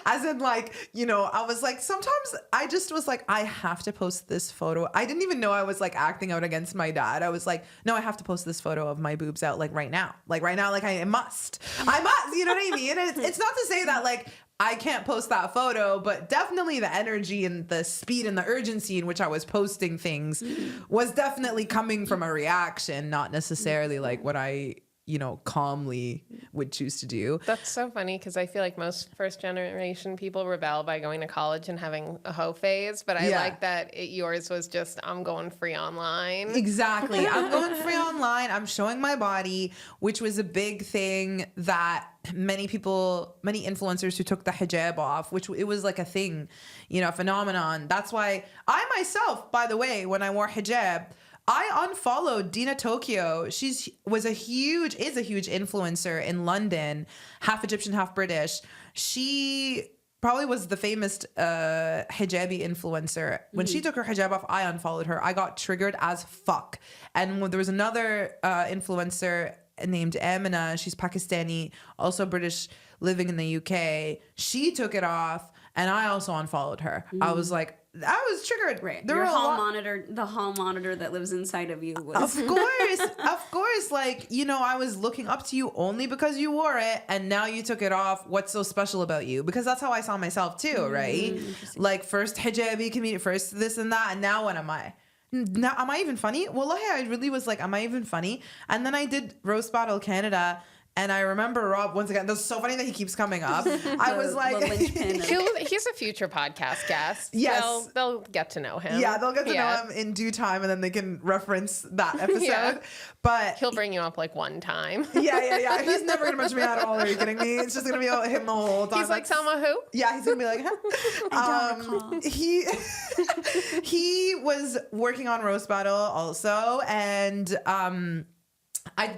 As in like, you know, I was like, sometimes I just was like, I have to post this photo. I didn't even know I was like acting out against my dad. I was like, no, I have to post this photo of my boobs out like right now. Like right now, like I must, you know what I mean? And it's not to say that like, I can't post that photo, but definitely the energy and the speed and the urgency in which I was posting things was definitely coming from a reaction, not necessarily like what I, you know, calmly would choose to do. That's so funny, because I feel like most first generation people rebel by going to college and having a hoe phase, but I like that yours was just, I'm going free online. Exactly. I'm going free online. I'm showing my body, which was a big thing that many influencers who took the hijab off, which it was like a thing, you know, a phenomenon. That's why I myself, by the way, when I wore hijab, I unfollowed Dina Tokyo. Is a huge influencer in London, half Egyptian, half British. She probably was the famous hijabi influencer. When she took her hijab off, I unfollowed her. I got triggered as fuck. And when there was another influencer named Amina, she's Pakistani, also British, living in the UK. She took it off, and I also unfollowed her. I was like, I was triggered. Right. Your hall monitor, the hall monitor that lives inside of you was. Of course. Like, you know, I was looking up to you only because you wore it, and now you took it off. What's so special about you? Because that's how I saw myself too, right? Like first hijabi community, first this and that, and now what am I? Now, am I even funny? Wallahi, I really was like, am I even funny? And then I did Roast Battle Canada, And I remember Rob, once again, that's so funny that he keeps coming up. I was like, the linchpin of- He's a future podcast guest. Yes. They'll get to know him. yeah, they'll get to know him in due time, and then they can reference that episode. Yeah. But He'll bring you up like one time. yeah. He's never gonna mention me at all. Are you kidding me? It's just gonna be about him the whole time. He's like, Salma who? Yeah, he's gonna be like, huh? He was working on Roast Battle also, and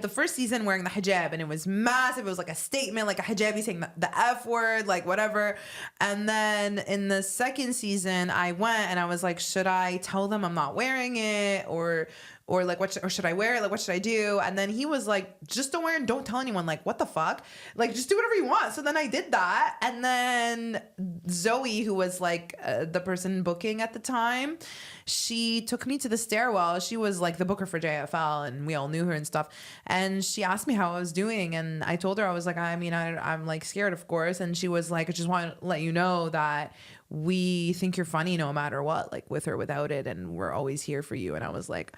the first season wearing the hijab, and it was massive. It was like a statement, like a hijabi saying the F word, like whatever. And then in the second season, I went and I was like, should I tell them I'm not wearing it, or like or should I wear it? Like, what should I do? And then he was like, just don't wear it, don't tell anyone. Like, what the fuck? Like, just do whatever you want. So then I did that. And then Zoe, who was like the person booking at the time, she took me to the stairwell. She was like the booker for JFL, and we all knew her and stuff. And she asked me how I was doing, and I told her, I was like, I'm like scared, of course. And she was like, I just want to let you know that we think you're funny no matter what, like with or without it, and we're always here for you. And I was like,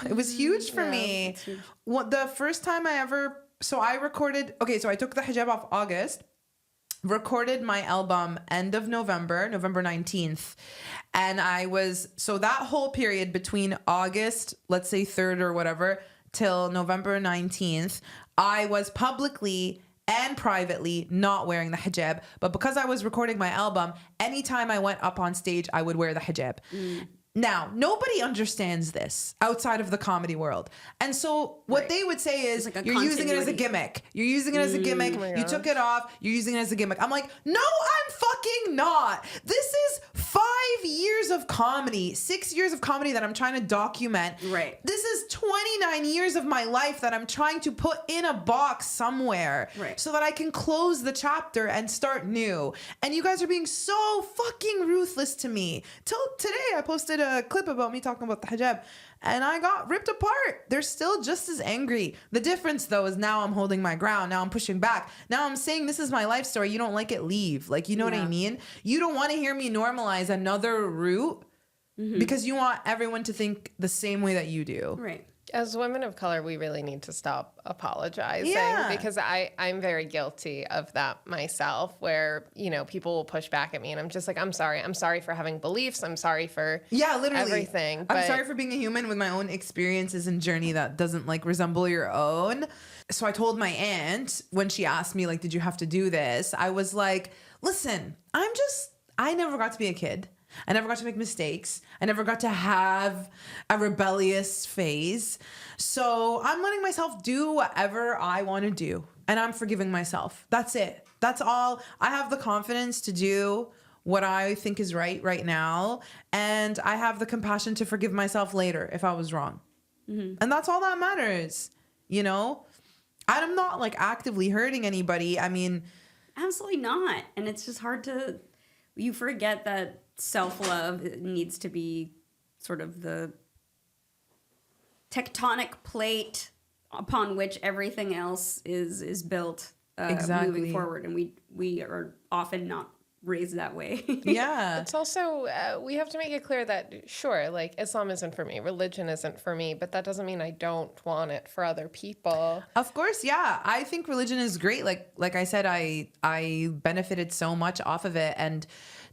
it was huge for me. Huge. What the first time I took the hijab off August, recorded my album end of November 19th. And so that whole period between August, let's say 3rd or whatever, till November 19th, I was publicly and privately not wearing the hijab. But because I was recording my album, anytime I went up on stage, I would wear the hijab. Now, nobody understands this outside of the comedy world. And so what they would say is, like you're using it as a gimmick. You're using it as a gimmick. You took it off. You're using it as a gimmick. I'm like, no, I'm fucking not. This is 5 years of comedy, 6 years of comedy that I'm trying to document. Right. This is 29 years of my life that I'm trying to put in a box somewhere. Right. So that I can close the chapter and start new. And you guys are being so fucking ruthless to me. Till today, I posted a clip about me talking about the hijab, and I got ripped apart. They're still just as angry. The difference, though, is now I'm holding my ground. Now I'm pushing back. Now I'm saying, this is my life story. You don't like it, leave. Like, you know what I mean? You don't want to hear me normalize another route because you want everyone to think the same way that you do. Right. As women of color, we really need to stop apologizing because I'm very guilty of that myself, where, people will push back at me and I'm just like, I'm sorry. I'm sorry for having beliefs. I'm sorry for literally everything. I'm sorry for being a human with my own experiences and journey that doesn't like resemble your own. So I told my aunt when she asked me, like, did you have to do this? I was like, listen, I never got to be a kid. I never got to make mistakes. I never got to have a rebellious phase. So I'm letting myself do whatever I want to do. And I'm forgiving myself. That's it. That's all. I have the confidence to do what I think is right now. And I have the compassion to forgive myself later if I was wrong. And that's all that matters. I'm not like actively hurting anybody. I mean, Absolutely not. And it's just hard you forget that self-love needs to be sort of the tectonic plate upon which everything else is built moving forward, and we are often not raised that way. yeah. It's also, we have to make it clear that, sure, like, Islam isn't for me, religion isn't for me, but that doesn't mean I don't want it for other people. Of course, yeah. I think religion is great. Like I said, I benefited so much off of it, and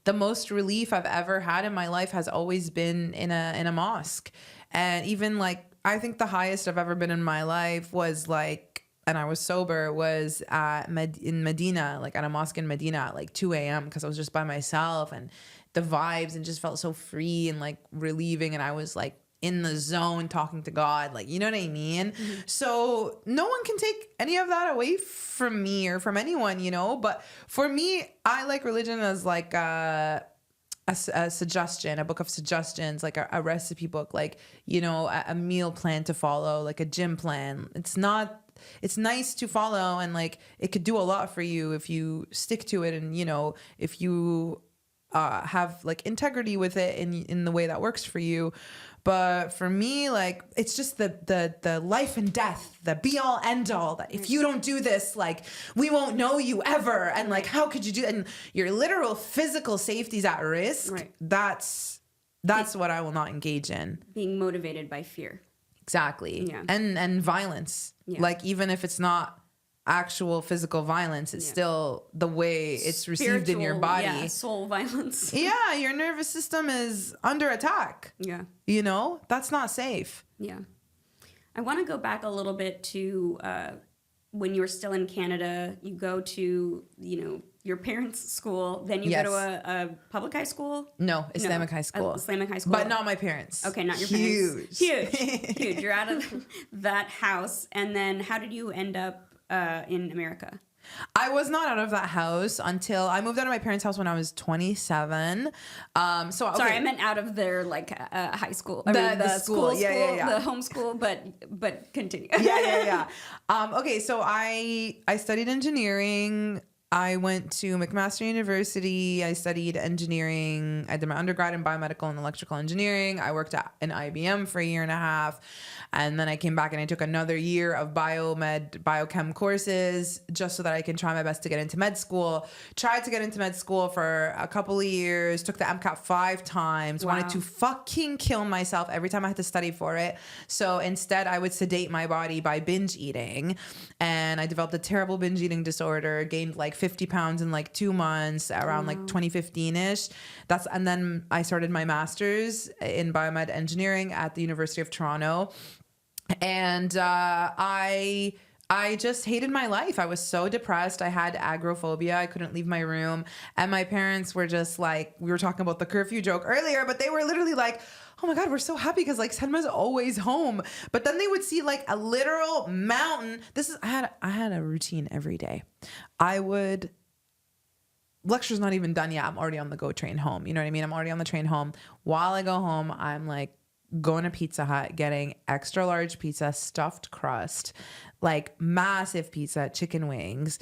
the most relief I've ever had in my life has always been in a mosque. And even like, I think the highest I've ever been in my life was like, and I was sober, was in Medina, like at a mosque in Medina at like 2 a.m. because I was just by myself, and the vibes, and just felt so free and like relieving. And I was like in the zone talking to God, like, you know what I mean? So no one can take any of that away from me or from anyone, but for me, I like religion as like a suggestion, a book of suggestions, like a recipe book, like, a meal plan to follow, like a gym plan. It's nice to follow, and like it could do a lot for you if you stick to it, and if you have like integrity with it in the way that works for you. But for me, like, it's just the life and death, the be all end all, that if you don't do this, like, we won't know you ever, and like, how could you do, and your literal physical safety's at risk. Right. That's what I will not engage in. Being motivated by fear. Exactly. Yeah. And violence. Yeah. Like, even if it's not actual physical violence. It's still the way it's received in your body. Yeah, soul violence. Yeah, your nervous system is under attack. Yeah. You know, that's not safe. Yeah. I want to go back a little bit to when you were still in Canada. You go to, your parents' school, then you go to a public high school? No, Islamic high school. Islamic high school. But not my parents. Okay, not your parents. Huge. You're out of that house. And then how did you end up in America? I was not out of that house until I moved out of my parents' house when I was 27. Sorry, I meant out of their high school. The school. Yeah. The homeschool, but continue. Yeah. Okay, so I studied engineering. I went to McMaster University. I studied engineering. I did my undergrad in biomedical and electrical engineering. I worked at an IBM for a year and a half. And then I came back and I took another year of biochem courses just so that I can try my best to get into med school. Tried to get into med school for a couple of years. Took the MCAT 5 times. Wow. Wanted to fucking kill myself every time I had to study for it. So instead, I would sedate my body by binge eating. And I developed a terrible binge eating disorder. Gained 50 pounds in 2 months around 2015-ish. And then I started my master's in biomed engineering at the University of Toronto. And I just hated my life. I was so depressed. I had agoraphobia. I couldn't leave my room. And my parents were just we were talking about the curfew joke earlier, but they were literally oh my God, we're so happy because Selma's always home. But then they would see a literal mountain. I had a routine every day. Lecture's not even done yet. I'm already on the GO train home. You know what I mean? I'm already on the train home. While I go home, I'm going to Pizza Hut, getting extra large pizza, stuffed crust, massive pizza, chicken wings.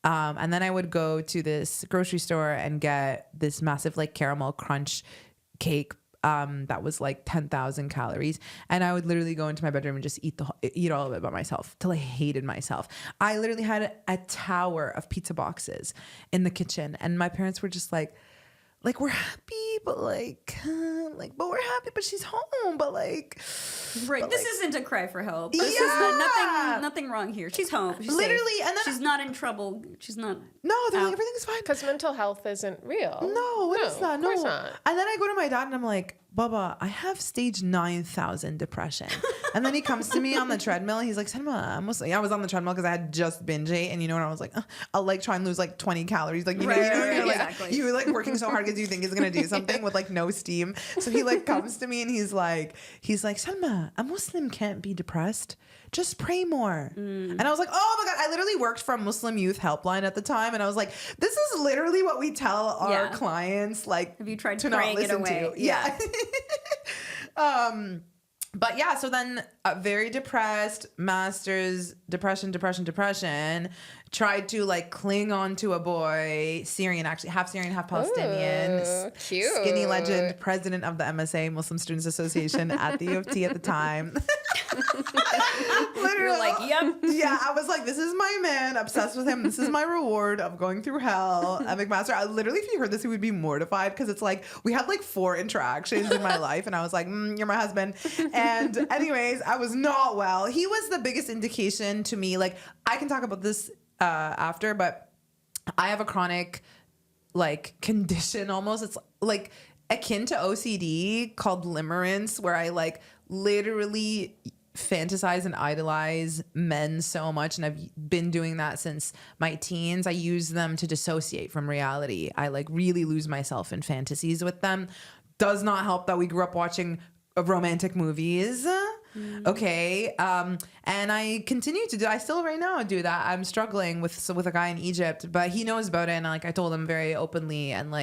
And then I would go to this grocery store and get this massive caramel crunch cake that was 10,000 calories. And I would literally go into my bedroom and just eat all of it by myself till I hated myself. I literally had a tower of pizza boxes in the kitchen. And my parents were just we're happy, but but we're happy, but she's home, but right. This isn't a cry for help. This is nothing wrong here. She's home. She's literally, safe. and then she's not in trouble. She's not. No, they're everything's fine. Because mental health isn't real. No, it is not. Of course No. not. And then I go to my dad and I'm like, Baba, I have stage 9,000 depression. And then he comes to me on the treadmill. He's like, Salma, I was on the treadmill because I had just binge ate. And I was like, I'll try and lose 20 calories. Exactly. You were working so hard because you think it's going to do something with no steam. So he comes to me and he's like, Salma, a Muslim can't be depressed. Just pray more. And I was like, oh my God, I literally worked for a Muslim youth helpline at the time. And I was like, this is literally what we tell our clients, have you tried to praying not listen it away? to. Yeah. But yeah, so then very depressed, master's, depression, tried to cling on to a boy, Syrian, actually, half Syrian, half Palestinian. Ooh, cute. Skinny legend, president of the MSA, Muslim Students Association at the U of T at the time. You're yep. Yeah, I was this is my man, obsessed with him. This is my reward of going through hell at McMaster. I literally, if you heard this, you would be mortified because it's we had 4 interactions in my life and I was you're my husband. And anyways, I was not well. He was the biggest indication to me. I can talk about this after, but I have a chronic condition almost. It's akin to OCD called limerence, where I literally fantasize and idolize men so much, and I've been doing that since my teens. I use them to dissociate from reality. I really lose myself in fantasies with them. Does not help that we grew up watching romantic movies. Okay. And I continue to do, I still right now do that. I'm struggling with a guy in Egypt, but he knows about it. And I told him very openly and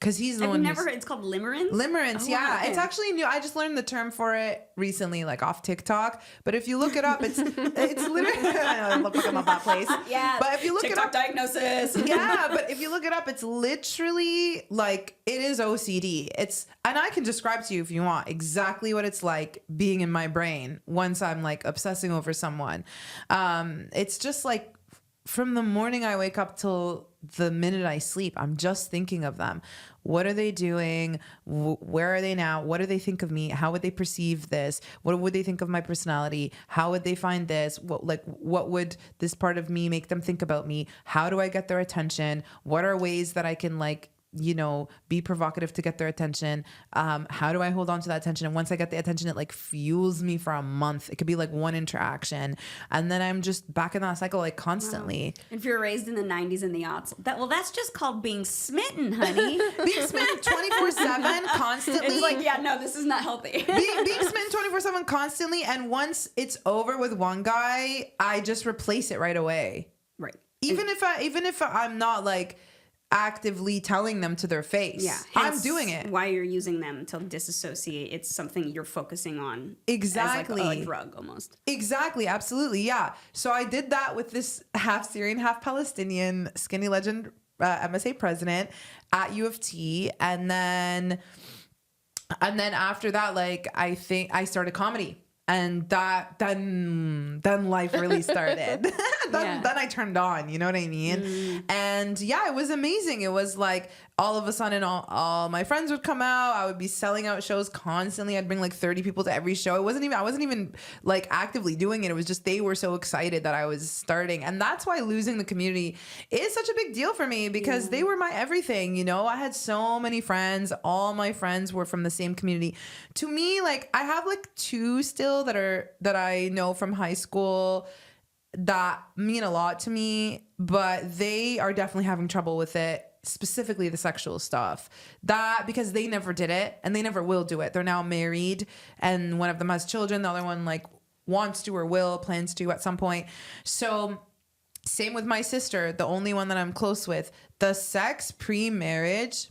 cause he's the one. I've never heard, it's called limerence? Limerence. Oh, Yeah. wow, okay. It's actually new. I just learned the term for it recently, off TikTok, but if you look it up, it's literally, I love looking up that place. Yeah. But if you look TikTok it up, diagnosis. yeah. But if you look it up, it's literally it is OCD. And I can describe to you if you want exactly what it's like being in my brain once I'm obsessing over someone. It's just from the morning I wake up till the minute I sleep, I'm just thinking of them. What are they doing? Where are they now? What do they think of me? How would they perceive this? What would they think of my personality? How would they find this? What would this part of me make them think about me? How do I get their attention? What are ways that I can be provocative to get their attention? How do I hold on to that attention? And once I get the attention, it fuels me for a month. It could be one interaction, and then I'm just back in that cycle constantly. Wow. If you're raised in the 90s and the aughts, that's just called being smitten, honey. Being smitten 24/7 constantly. It's this is not healthy. being smitten 24/7 constantly, and once it's over with one guy, I just replace it right away. Right. Even if I'm not actively telling them to their face. Yeah. I'm doing it. Why you're using them to disassociate. It's something you're focusing on. Exactly. As a drug almost. Exactly. Absolutely. Yeah. So I did that with this half Syrian, half Palestinian skinny legend, MSA president at U of T. And then after that, I think I started comedy. And then life really started. then I turned on, you know what I mean? And it was amazing. It was all of a sudden all my friends would come out. I would be selling out shows constantly. I'd bring 30 people to every show. I wasn't even actively doing it. It was just they were so excited that I was starting. And that's why losing the community is such a big deal for me, because they were my everything. I had so many friends. All my friends were from the same community. To me, I have two still that I know from high school that mean a lot to me, but they are definitely having trouble with it, specifically the sexual stuff. That because they never did it and they never will do it. They're now married and one of them has children. The other one wants to or plans to at some point. So same with my sister, the only one that I'm close with. The sex pre-marriage,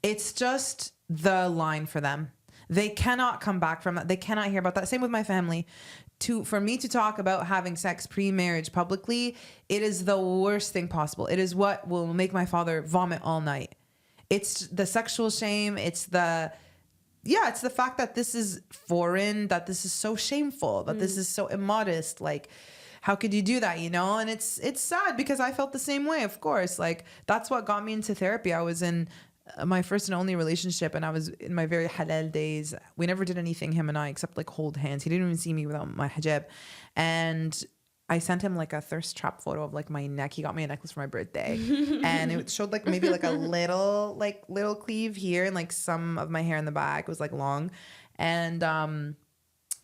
it's just the line for them. They cannot come back from that. They cannot hear about that. Same with my family. For me to talk about having sex pre-marriage publicly, it is the worst thing possible. It is what will make my father vomit all night. It's the sexual shame. It's the fact that this is foreign, that this is so shameful, that this is so immodest. How could you do that, And it's sad because I felt the same way, of course. That's what got me into therapy. I was in my first and only relationship, and I was in my very halal days. We never did anything, him and I, except hold hands. He didn't even see me without my hijab. And I sent him a thirst trap photo of my neck. He got me a necklace for my birthday, and it showed maybe a little cleave here, and some of my hair in the back was long, and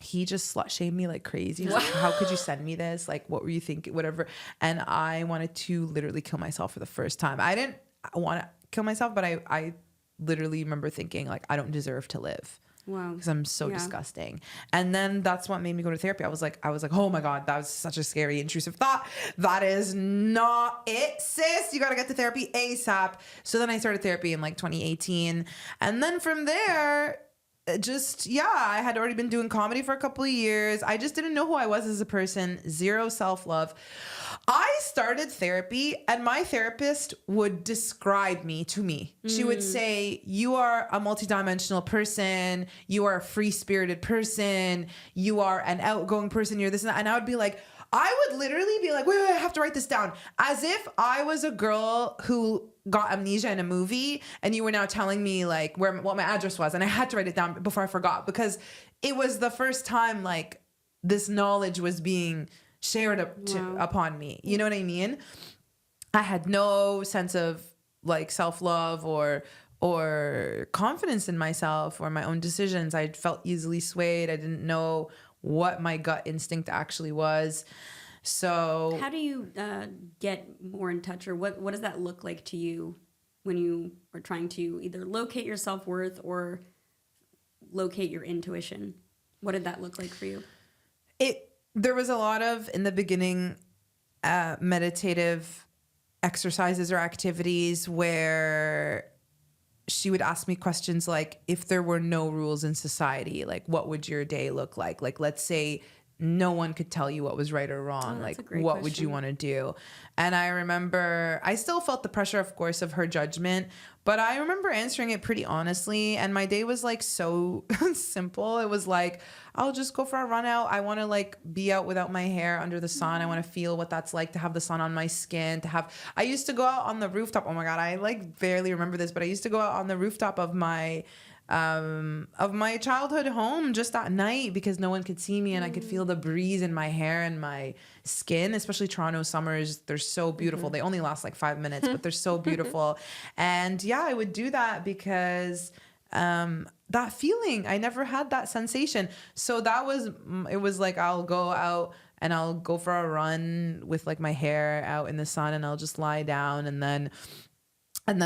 he just slut shamed me like crazy. He's how could you send me this? What were you thinking? Whatever. And I wanted to literally kill myself for the first time. I didn't want to kill myself, but I literally remember thinking I don't deserve to live. Wow. Because I'm so disgusting. And then that's what made me go to therapy. I was like, oh my God, that was such a scary, intrusive thought. That is not it, sis. You got to get to therapy ASAP. So then I started therapy in 2018. And then from there, I had already been doing comedy for a couple of years. I just didn't know who I was as a person. Zero self-love. I started therapy and my therapist would describe me to me. She would say, you are a multidimensional person. You are a free-spirited person. You are an outgoing person. You're this and that. And I would be I would literally be wait, I have to write this down. As if I was a girl who got amnesia in a movie and you were now telling me what my address was. And I had to write it down before I forgot, because it was the first time this knowledge was being shared upon me. You know what I mean? I had no sense of self-love or confidence in myself or my own decisions. I felt easily swayed. I didn't know what my gut instinct actually was. So how do you get more in touch, or what does that look like to you when you are trying to either locate your self-worth or locate your intuition? What did that look like for you? There was a lot of, in the beginning, meditative exercises or activities where she would ask me questions if there were no rules in society, what would your day look like? Let's say no one could tell you what was right or wrong. that's a Like, great what would you question. want to do? And I remember I still felt the pressure, of course, of her judgment, but I remember answering it pretty honestly. And my day was like so simple. It was like, I'll just go for a run out. I want to like be out without my hair under the sun. I want to feel what that's like to have the sun on my skin, I used to go out on the rooftop. Oh my God, I like barely remember this, but I used to go out on the rooftop of my childhood home just at night because no one could see me and I could feel the breeze in my hair and my skin, especially Toronto summers. They're so beautiful. They only last like 5 minutes, but they're so beautiful. And yeah, I would do that because that feeling, I never had that sensation. So it was like, I'll go out and I'll go for a run with like my hair out in the sun and I'll just lie down and then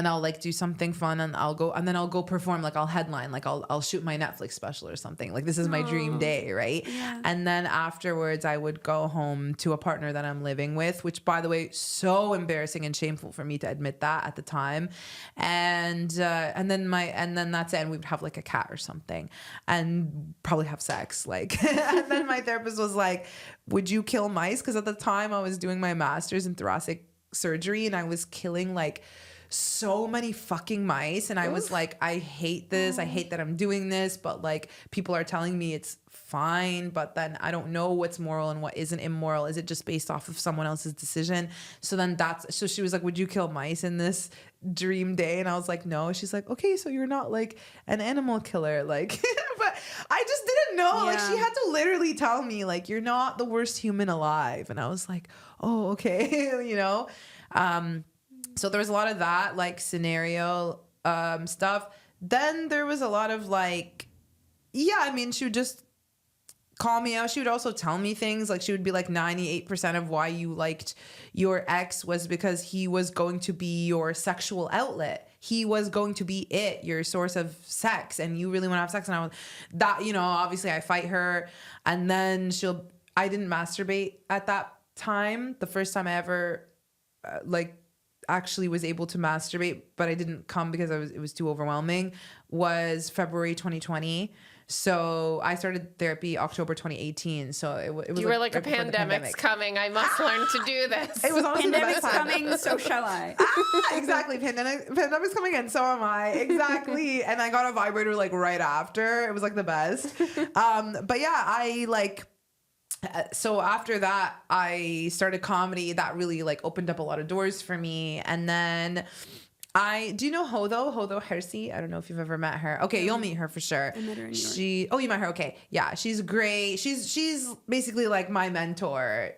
I'll like do something fun and I'll go perform, like I'll headline, like I'll shoot my Netflix special or something. Like this is my dream day, right? Yeah. And then afterwards I would go home to a partner that I'm living with, which by the way, so embarrassing and shameful for me to admit that at the time. And then that's it. And we would have like a cat or something and probably have sex. Like, and then my therapist was like, would you kill mice? Cause at the time I was doing my master's in thoracic surgery and I was killing like so many fucking mice and I was like, I hate this. I hate that I'm doing this, but like people are telling me it's fine, but then I don't know what's moral and what isn't immoral. Is it just based off of someone else's decision? So she was like, would you kill mice in this dream day? And I was like, no. She's like, okay, so you're not like an animal killer, like but I just didn't know. Like she had to literally tell me like, you're not the worst human alive. And I was like, oh, okay. you know. So there was a lot of that like scenario stuff. Then there was a lot of like, yeah, I mean, she would just call me out. She would also tell me things. Like she would be like 98% of why you liked your ex was because he was going to be your sexual outlet. He was going to be your source of sex and you really want to have sex. And I was that, you know, obviously I fight her and then I didn't masturbate at that time. The first time I ever actually was able to masturbate, but I didn't come because it was too overwhelming, was February 2020. So I started therapy October 2018. So it was You were like, right a before the pandemic's coming. I must learn to do this. It was honestly the Pandemic's best time. coming, so shall I. Exactly. Pandemic's coming and so am I. Exactly. And I got a vibrator like right after. It was like the best. But yeah, so after that, I started comedy. That really like opened up a lot of doors for me. And then do you know Hodo Hersi? I don't know if you've ever met her. Okay, you'll meet her for sure. I met her in New York. Oh, you met her. Okay. Yeah, she's great. She's basically like my mentor.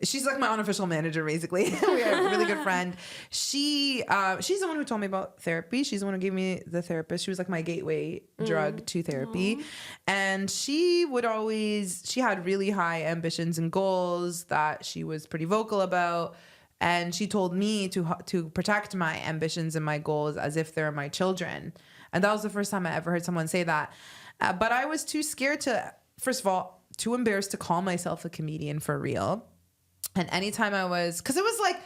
She's like my unofficial manager, basically. We are a really good friend. She's the one who told me about therapy. She's the one who gave me the therapist. She was like my gateway drug to therapy. And she had really high ambitions and goals that she was pretty vocal about. And she told me to protect my ambitions and my goals as if they're my children. And that was the first time I ever heard someone say that. But I was too scared first of all, too embarrassed to call myself a comedian for real. And anytime because it was like,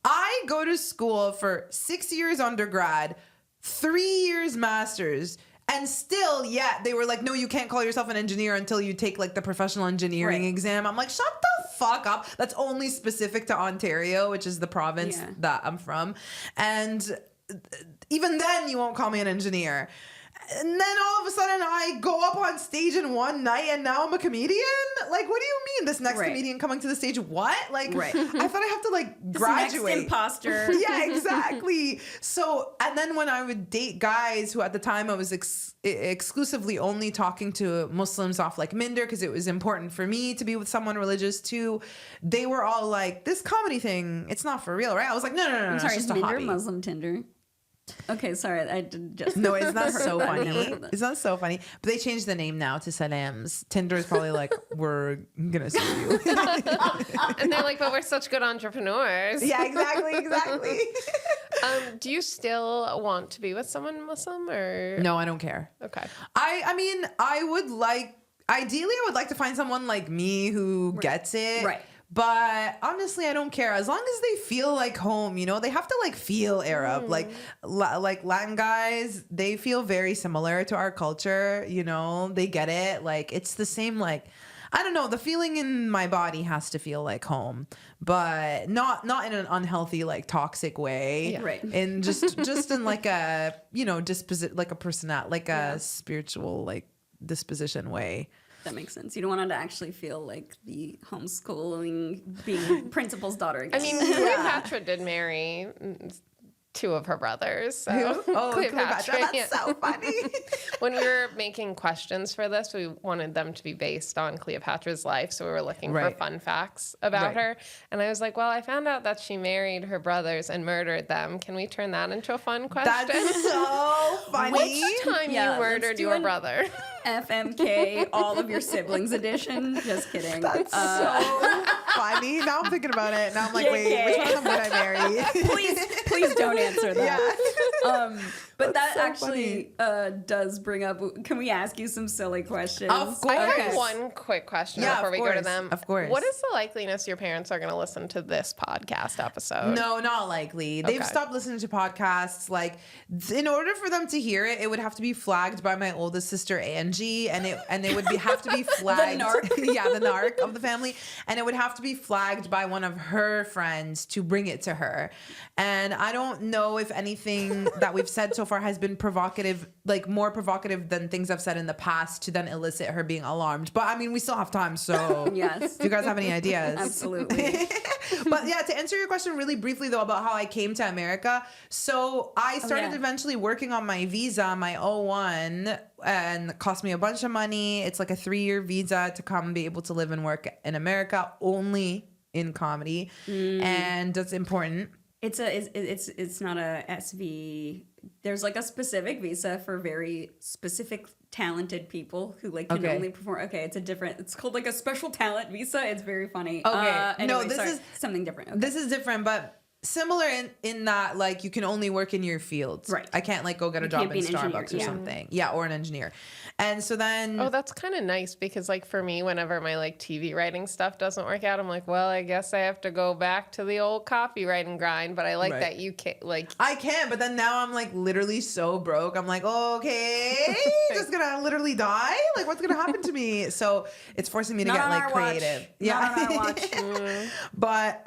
I go to school for 6 years undergrad, 3 years master's, and still, they were like, no, you can't call yourself an engineer until you take like the professional engineering exam. I'm like, shut the fuck up. That's only specific to Ontario, which is the province that I'm from. And even then, you won't call me an engineer. And then all of a sudden I go up on stage in one night and now I'm a comedian? Like, what do you mean? This next comedian coming to the stage? What? Like, I thought I have to like graduate. Next imposter. Yeah, exactly. So, and then when I would date guys who at the time I was exclusively only talking to Muslims off like Minder because it was important for me to be with someone religious too, they were all like, this comedy thing, it's not for real, right? I was like, no, I'm sorry, it's just Minder, a hobby. Muslim Tinder. Okay, sorry, I did just. No, it's not so funny. Never. It's not so funny. But they changed the name now to Salam's. Tinder is probably like, we're gonna sue you. And they're like, but we're such good entrepreneurs. Yeah, exactly. Do you still want to be with someone Muslim or? No, I don't care. Okay. I mean, ideally, I would like to find someone like me who gets it. Right. But honestly, I don't care. As long as they feel like home, you know, they have to like feel Arab. Like Latin guys, they feel very similar to our culture, you know, they get it. Like, it's the same, like, I don't know, the feeling in my body has to feel like home, but not in an unhealthy, like toxic way. Yeah. Right. And just in like a, like a a spiritual, like disposition way. That makes sense. You don't want to actually feel like the homeschooling, being principal's daughter again. I mean, Cleopatra did marry two of her brothers. So. Oh, Cleopatra. That's yeah. so funny. When we were making questions for this, we wanted them to be based on Cleopatra's life. So we were looking for fun facts about her. And I was like, well, I found out that she married her brothers and murdered them. Can we turn that into a fun question? That's so funny. Which time Yeah, you murdered let's do your an- brother? FMK, all of your siblings edition. Just kidding. That's so funny. Now I'm thinking about it. Now I'm like, JK. wait, which one of them would I marry? Please don't answer that. Yeah. But that so actually does bring up. Can we ask you some silly questions? Of course. I Okay. have one quick question Yeah, before of we go to course, them. of course. What is the likeliness your parents are going to listen to this podcast episode? No, not likely. They've Okay. stopped listening to podcasts. Like, in order for them to hear it, it would have to be flagged by my oldest sister Angie, and it would have to be flagged. narc. Yeah, the narc of the family, and it would have to be flagged by one of her friends to bring it to her. And I don't know if anything that we've said so far has been provocative, like more provocative than things I've said in the past to then elicit her being alarmed. But I mean, we still have time, so Yes. if you guys have any ideas, Absolutely. But yeah, to answer your question really briefly though about how I came to America. So I started yeah. eventually working on my visa, my O1, and it cost me a bunch of money. It's like a 3-year visa to come be able to live and work in America only in comedy. And that's important. It's not a SV. There's like a specific visa for very specific talented people who like can Okay. only perform. Okay, it's called like a special talent visa. It's very funny. Okay. No, this sorry, is- something different. Okay. This is different, but similar in that like you can only work in your field. Right. I can't like go get a You job can't in be an engineer, Starbucks or yeah. something. Yeah, or an engineer. And so then Oh, that's kind of nice because, like, for me, whenever my like TV writing stuff doesn't work out, I'm like, well, I guess I have to go back to the old copywriting grind. But I like Right. that you can't like. I can't, but then now I'm like literally so broke. I'm like, okay, just gonna literally die. Like, what's gonna happen to me? So it's forcing me to Not get on like our watch. creative. Not on our watch. But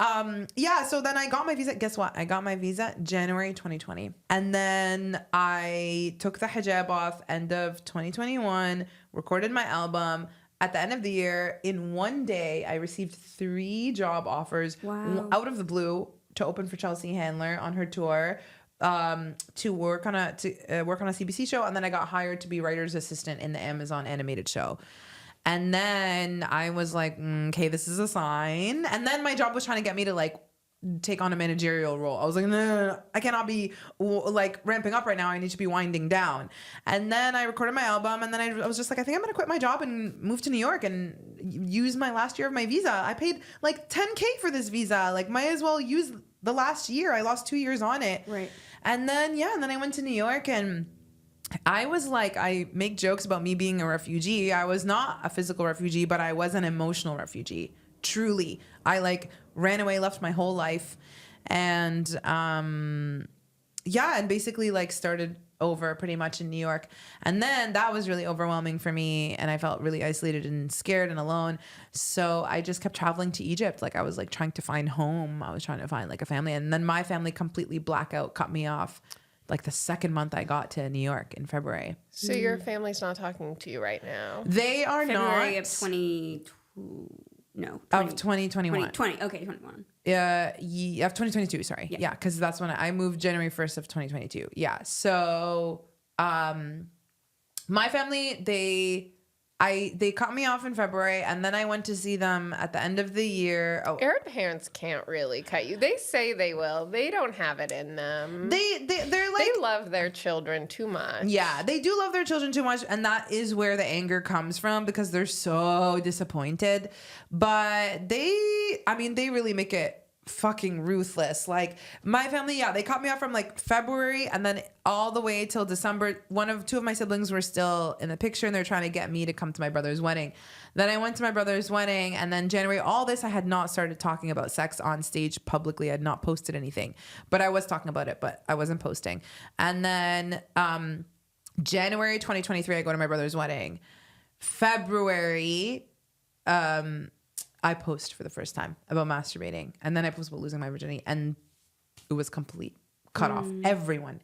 yeah. So then I got my visa. Guess what? I got my visa January 2020, and then I took the hijab off end of 2021. Recorded my album. At the end of the year, in one day, I received 3 job offers Wow. out of the blue to open for Chelsea Handler on her tour, to work on a CBC show, and then I got hired to be writer's assistant in the Amazon animated show. And then I was like, okay, this is a sign. And then my job was trying to get me to like take on a managerial role. I was like, no, I cannot be like ramping up right now. I need to be winding down. And then I recorded my album, and then I was just like, I think I'm gonna quit my job and move to New York and use my last year of my visa. I paid like $10K for this visa. Like, might as well use the last year. I lost 2 years on it. Right. And then and then I went to New York, and I was like, I make jokes about me being a refugee. I was not a physical refugee, but I was an emotional refugee. Truly. I like ran away, left my whole life, and and basically like started over pretty much in New York. And then that was really overwhelming for me, and I felt really isolated and scared and alone. So I just kept traveling to Egypt. Like, I was like trying to find home. I was trying to find like a family, and then my family completely blackout cut me off like the second month I got to New York in February. So your family's not talking to you right now. They are February not of 2022. No. of 2021. 2021. Yeah, of 2022, sorry. Yeah. Yeah, because that's when I moved January 1st of 2022. Yeah. So my family, they cut me off in February, and then I went to see them at the end of the year. Oh, Arab parents can't really cut you. They say they will. They don't have it in them. they're like, They love their children too much. yeah, they do love their children too much, and that is where the anger comes from, because they're so disappointed. But they really make it fucking ruthless. Like, my family, they cut me off from like February, and then all the way till December. Two of my siblings were still in the picture, and they're trying to get me to come to my brother's wedding. Then I went to my brother's wedding, and then January, all this, I had not started talking about sex on stage publicly. I had not posted anything, but I was talking about it, but I wasn't posting. And then January 2023, I go to my brother's wedding. February, I post for the first time about masturbating, and then I post about losing my virginity, and it was complete cut off. Everyone,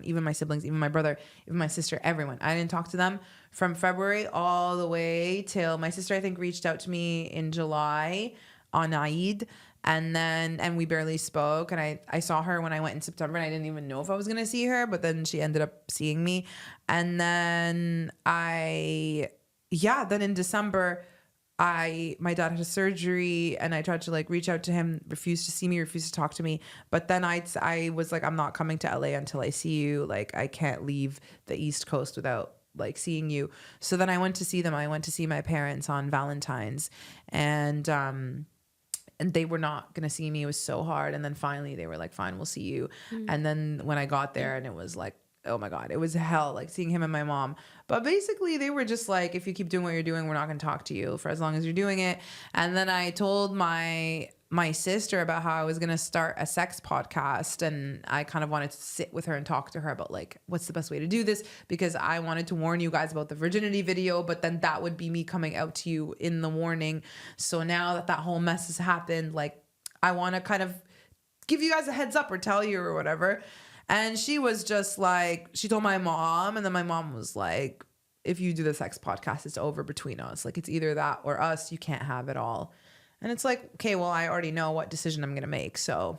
even my siblings, even my brother, even my sister, everyone. I didn't talk to them from February all the way till my sister, I think, reached out to me in July on Eid. And we barely spoke. And I saw her when I went in September, and I didn't even know if I was going to see her, but then she ended up seeing me. And then then in December, my dad had a surgery, and I tried to like reach out to him, refused to see me, refused to talk to me. But then I was like, I'm not coming to LA until I see you. Like, I can't leave the East Coast without like seeing you. So then I went to see them. I went to see my parents on Valentine's, and they were not going to see me. It was so hard. And then finally they were like, fine, we'll see you. And then when I got there, and it was like, oh my God, it was hell, like seeing him and my mom. But basically they were just like, if you keep doing what you're doing, we're not going to talk to you for as long as you're doing it. And then I told my sister about how I was going to start a sex podcast, and I kind of wanted to sit with her and talk to her about like, what's the best way to do this? Because I wanted to warn you guys about the virginity video, but then that would be me coming out to you in the warning. So now that whole mess has happened, like, I want to kind of give you guys a heads up or tell you or whatever. And she was just like, she told my mom, and then my mom was like, if you do the sex podcast, it's over between us. Like, it's either that or us. You can't have it all. And it's like, okay, well, I already know what decision I'm going to make. So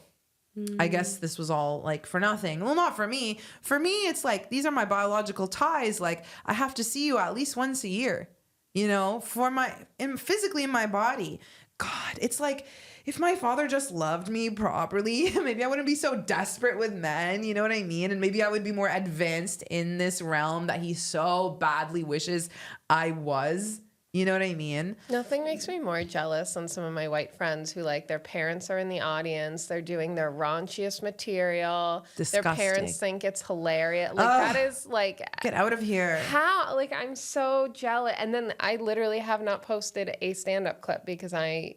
I guess this was all like for nothing. Well, not for me. For me, it's like, these are my biological ties. Like, I have to see you at least once a year, you know, physically in my body. God, it's like, if my father just loved me properly, maybe I wouldn't be so desperate with men, you know what I mean? And maybe I would be more advanced in this realm that he so badly wishes I was. You know what I mean? Nothing makes me more jealous than some of my white friends who, like, their parents are in the audience. They're doing their raunchiest material. Disgusting. Their parents think it's hilarious. Like, that is, like... Get out of here. How? Like, I'm so jealous. And then I literally have not posted a stand-up clip because I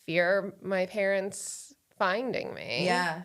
fear my parents finding me. Yeah.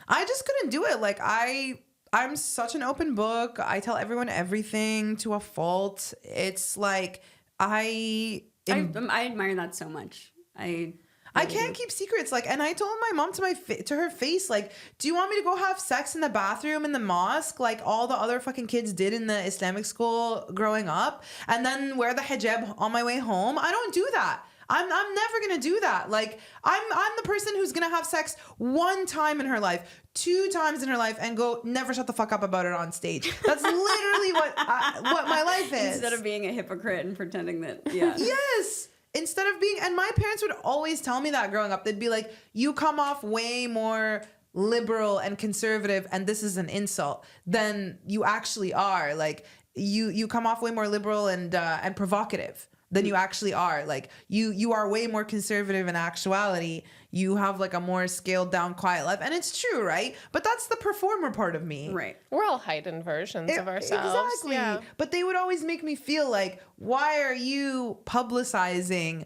I just couldn't do it. Like, I'm such an open book. I tell everyone everything to a fault. It's like... I admire that so much. I can't keep secrets. Like, and I told my mom to her face, like, do you want me to go have sex in the bathroom in the mosque like all the other fucking kids did in the Islamic school growing up, and then wear the hijab on my way home? I don't do that. I'm never gonna do that. Like, I'm the person who's gonna have sex one time in her life, 2 times in her life, and go never shut the fuck up about it on stage. That's literally what my life is. Instead of being a hypocrite and pretending that, yeah. Yes. Instead of being, and my parents would always tell me that growing up. They'd be like, you come off way more liberal and conservative, and this is an insult, than you actually are. Like, you come off way more liberal and provocative than you actually are. Like, you are way more conservative in actuality. You have like a more scaled down, quiet life. And it's true, right? But that's the performer part of me. Right. We're all heightened versions of ourselves. Exactly. Yeah. But they would always make me feel like, why are you publicizing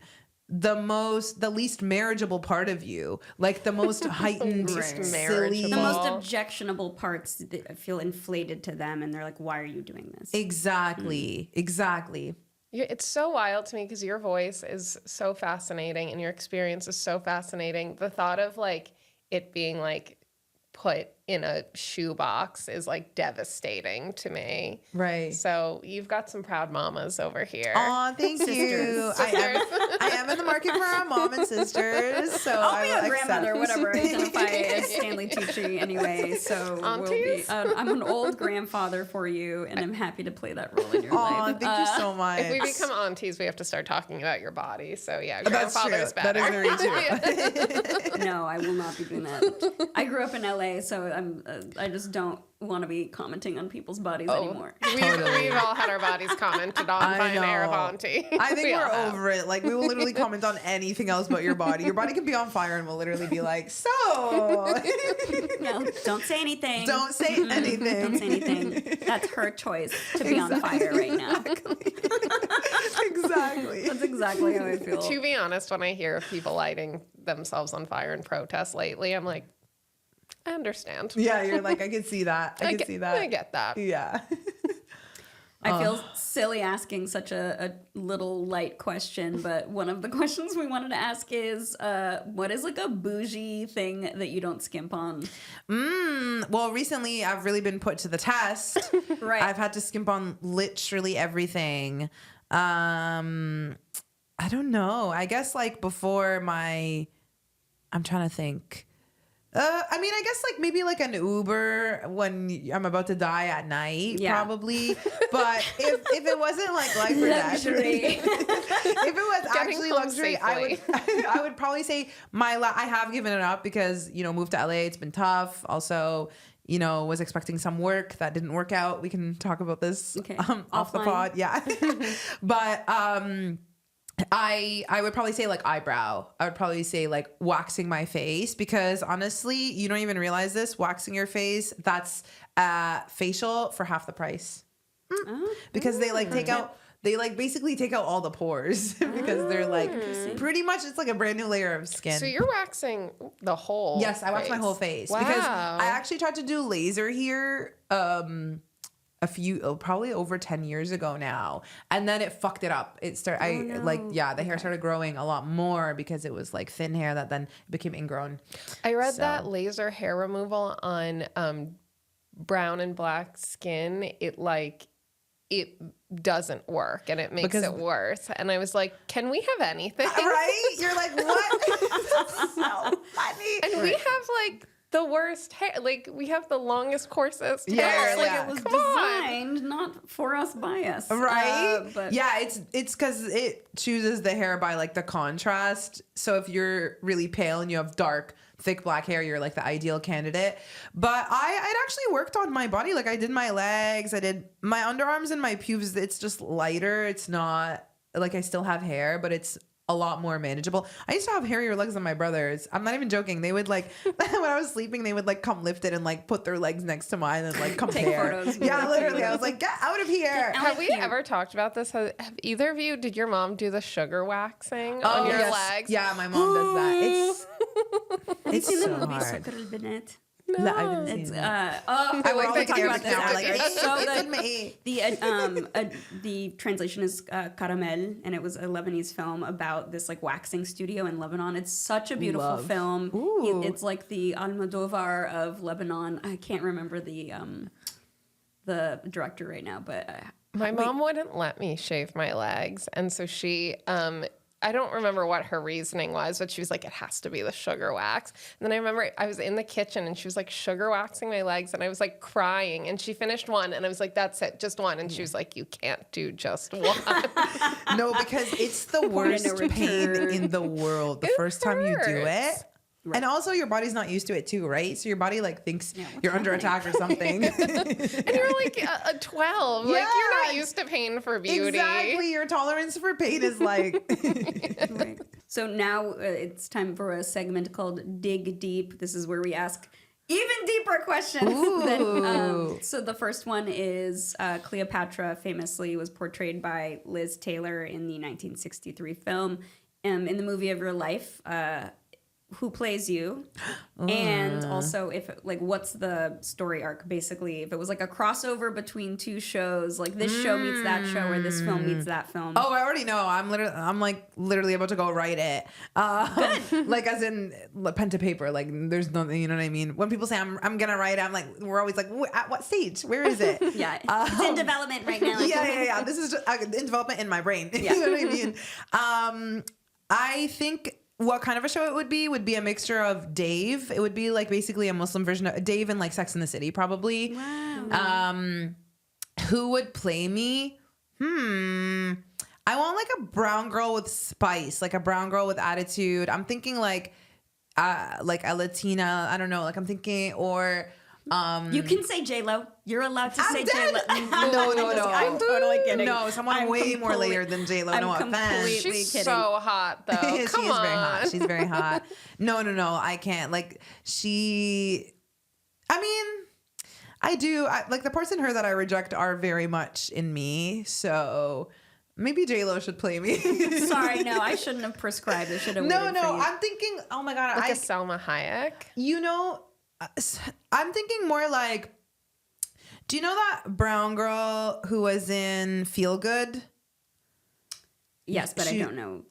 the least marriageable part of you? Like, the most heightened, silly. The most objectionable parts that feel inflated to them, and they're like, why are you doing this? Exactly. Exactly. It's so wild to me because your voice is so fascinating and your experience is so fascinating. The thought of like it being like put in a shoebox is like devastating to me. Right. So you've got some proud mamas over here. Aw, thank you. I am in the market for a mom and sisters. So I'll be I a will grandmother, accept. whatever. I identify as Stanley Tucci anyway. So Aunties? I'm an old grandfather for you, and I'm happy to play that role in your Aw, life. thank you so much. If we become aunties, we have to start talking about your body. So yeah, That's true. grandfather's better. That is very true. No, I will not be doing that. I grew up in LA, so I just don't want to be commenting on people's bodies anymore. We've all had our bodies commented on by an Arab auntie. I think We all we're have. over it. Like, we will literally comment on anything else but your body. Your body can be on fire, and we'll literally be like, so. No, don't say anything. Don't say anything. Don't say anything. That's her choice to be on fire right now. Exactly. That's exactly how I feel. To be honest, when I hear of people lighting themselves on fire in protests lately, I'm like, I understand. Yeah, you're like, I can see that. I can see that. I get that. Yeah. I feel silly asking such a little light question, but one of the questions we wanted to ask is, what is like a bougie thing that you don't skimp on? Well, recently I've really been put to the test. Right. I've had to skimp on literally everything. I don't know. I guess like before I'm trying to think. I mean, I guess like maybe like an Uber when I'm about to die at night, probably. But if it wasn't like life or death, if it was actually luxury, I would probably say I have given it up because moved to LA. It's been tough. Also, was expecting some work that didn't work out. We can talk about this off the pod. Yeah, but I would probably say like eyebrow. I would probably say like waxing my face because honestly, you don't even realize this. Waxing your face, that's facial for half the price. Because they like basically take out all the pores because they're like pretty much it's like a brand new layer of skin. So you're waxing the whole Yes, I wax my whole face because I actually tried to do laser here probably over 10 years ago now, and then it fucked it up. It started the hair started growing a lot more because it was like thin hair that then became ingrown. I read that laser hair removal on brown and black skin, it doesn't work and it makes it worse. And I was like, can we have anything? Right? You're like, what? So funny. And we have like the worst hair. Like we have the longest, coarsest hair. Yeah, like Like it was designed not for us by us. Right? But yeah, it's because it chooses the hair by like the contrast. So if you're really pale and you have dark, thick black hair, you're like the ideal candidate. But I'd actually worked on my body. Like I did my legs, I did my underarms and my pubes. It's just lighter. It's not like I still have hair, but it's a lot more manageable. I used to have hairier legs than my brothers. I'm not even joking. They would like when I was sleeping, they would like come lift it and like put their legs next to mine and like compare. Take photos. Yeah, literally. I was like, get out of here. Have we ever talked about this? Have either of you, did your mom do the sugar waxing on your legs? Yeah, my mom does that. It's seen the so movie hard. Soccer el Benet? No, I haven't seen It's it. I We're like all talking about Arabic this. now, like, It's so it's good. in me. The translation is Caramel, and it was a Lebanese film about this like waxing studio in Lebanon. It's such a beautiful film. Ooh. It's like the Almodovar of Lebanon. I can't remember the director right now, but My mom wouldn't let me shave my legs. And so she, I don't remember what her reasoning was, but she was like, it has to be the sugar wax. And then I remember I was in the kitchen and she was like sugar waxing my legs and I was like crying and she finished one and I was like, that's it, just one. And she was like, you can't do just one. No, because it's the worst pain in the world the first time you do it. Right. And also your body's not used to it too, right? So your body like thinks you're under attack or something. And you're like a 12. Like you're not used to pain for beauty. Exactly. Your tolerance for pain is like... Right. So now it's time for a segment called Dig Deep. This is where we ask even deeper questions. So the first one is Cleopatra famously was portrayed by Liz Taylor in the 1963 film. In the movie of your life, who plays you, and also what's the story arc basically? If it was like a crossover between two shows, like this show meets that show or this film meets that film. Oh, I already know. I'm literally about to go write it. Like as in pen to paper. Like there's nothing, you know what I mean? When people say I'm gonna write it, I'm like, we're always like, at what stage? Where is it? Yeah, it's in development right now. Like, yeah. This is just, in development in my brain. Yeah. You know what I mean? I think what kind of a show it would be a mixture of Dave. It would be like basically a Muslim version of Dave and like Sex and the City, probably. Wow. Who would play me? I want like a brown girl with spice, like a brown girl with attitude. I'm thinking like a Latina. I don't know. Like I'm thinking or. You can say J-Lo. You're allowed to say dead. J-Lo. No. I'm totally kidding. No, someone way more layered than J-Lo. No offense. She's kidding. so hot though. She is very hot. She's very hot. No. I can't. Like I mean, I do. Like the parts in her that I reject are very much in me. So maybe J-Lo should play me. Sorry, no, I shouldn't have prescribed. I should have. No. I'm thinking. Oh my god. Like a Salma Hayek. You know, I'm thinking more like Do you know that brown girl who was in Feel Good? Yes, but I don't know.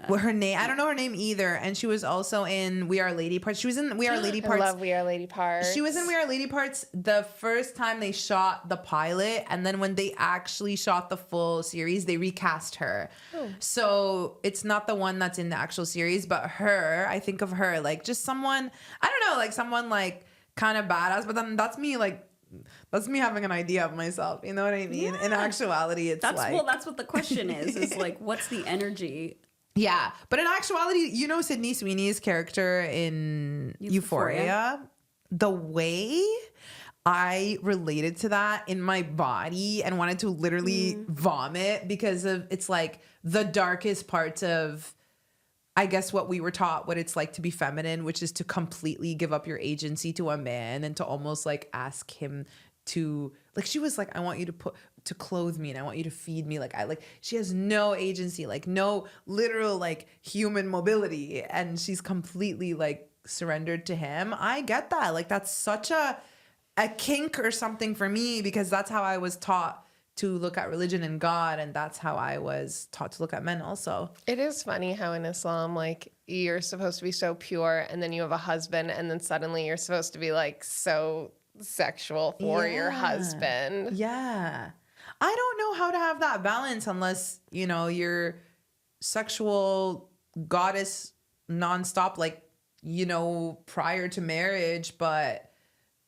Well, her name, I don't know her name either. And she was also in We Are Lady Parts. She was in We Are Lady Parts. I love We Are Lady Parts. She was in We Are Lady Parts the first time they shot the pilot. And then when they actually shot the full series, they recast her. Oh. So it's not the one that's in the actual series, but her, I think of her like just someone, I don't know, like someone like kind of badass. But then that's me like, that's me having an idea of myself. You know what I mean? Yeah. In actuality, it's well, that's what the question is like, what's the energy? Yeah. But in actuality, you know, Sydney Sweeney's character in Euphoria, the way I related to that in my body and wanted to literally vomit because of it's like the darkest parts of, I guess, what we were taught, what it's like to be feminine, which is to completely give up your agency to a man and to almost like ask him to, like, she was like, I want you to clothe me and I want you to feed me. Like, she has no agency, like no literal like human mobility. And she's completely like surrendered to him. I get that. Like, that's such a kink or something for me because that's how I was taught to look at religion and God, and that's how I was taught to look at men also. It is funny how in Islam, like, you're supposed to be so pure, and then you have a husband, and then suddenly you're supposed to be, like, so sexual for your husband. Yeah. I don't know how to have that balance unless, you know, you're sexual goddess nonstop, like, you know, prior to marriage, but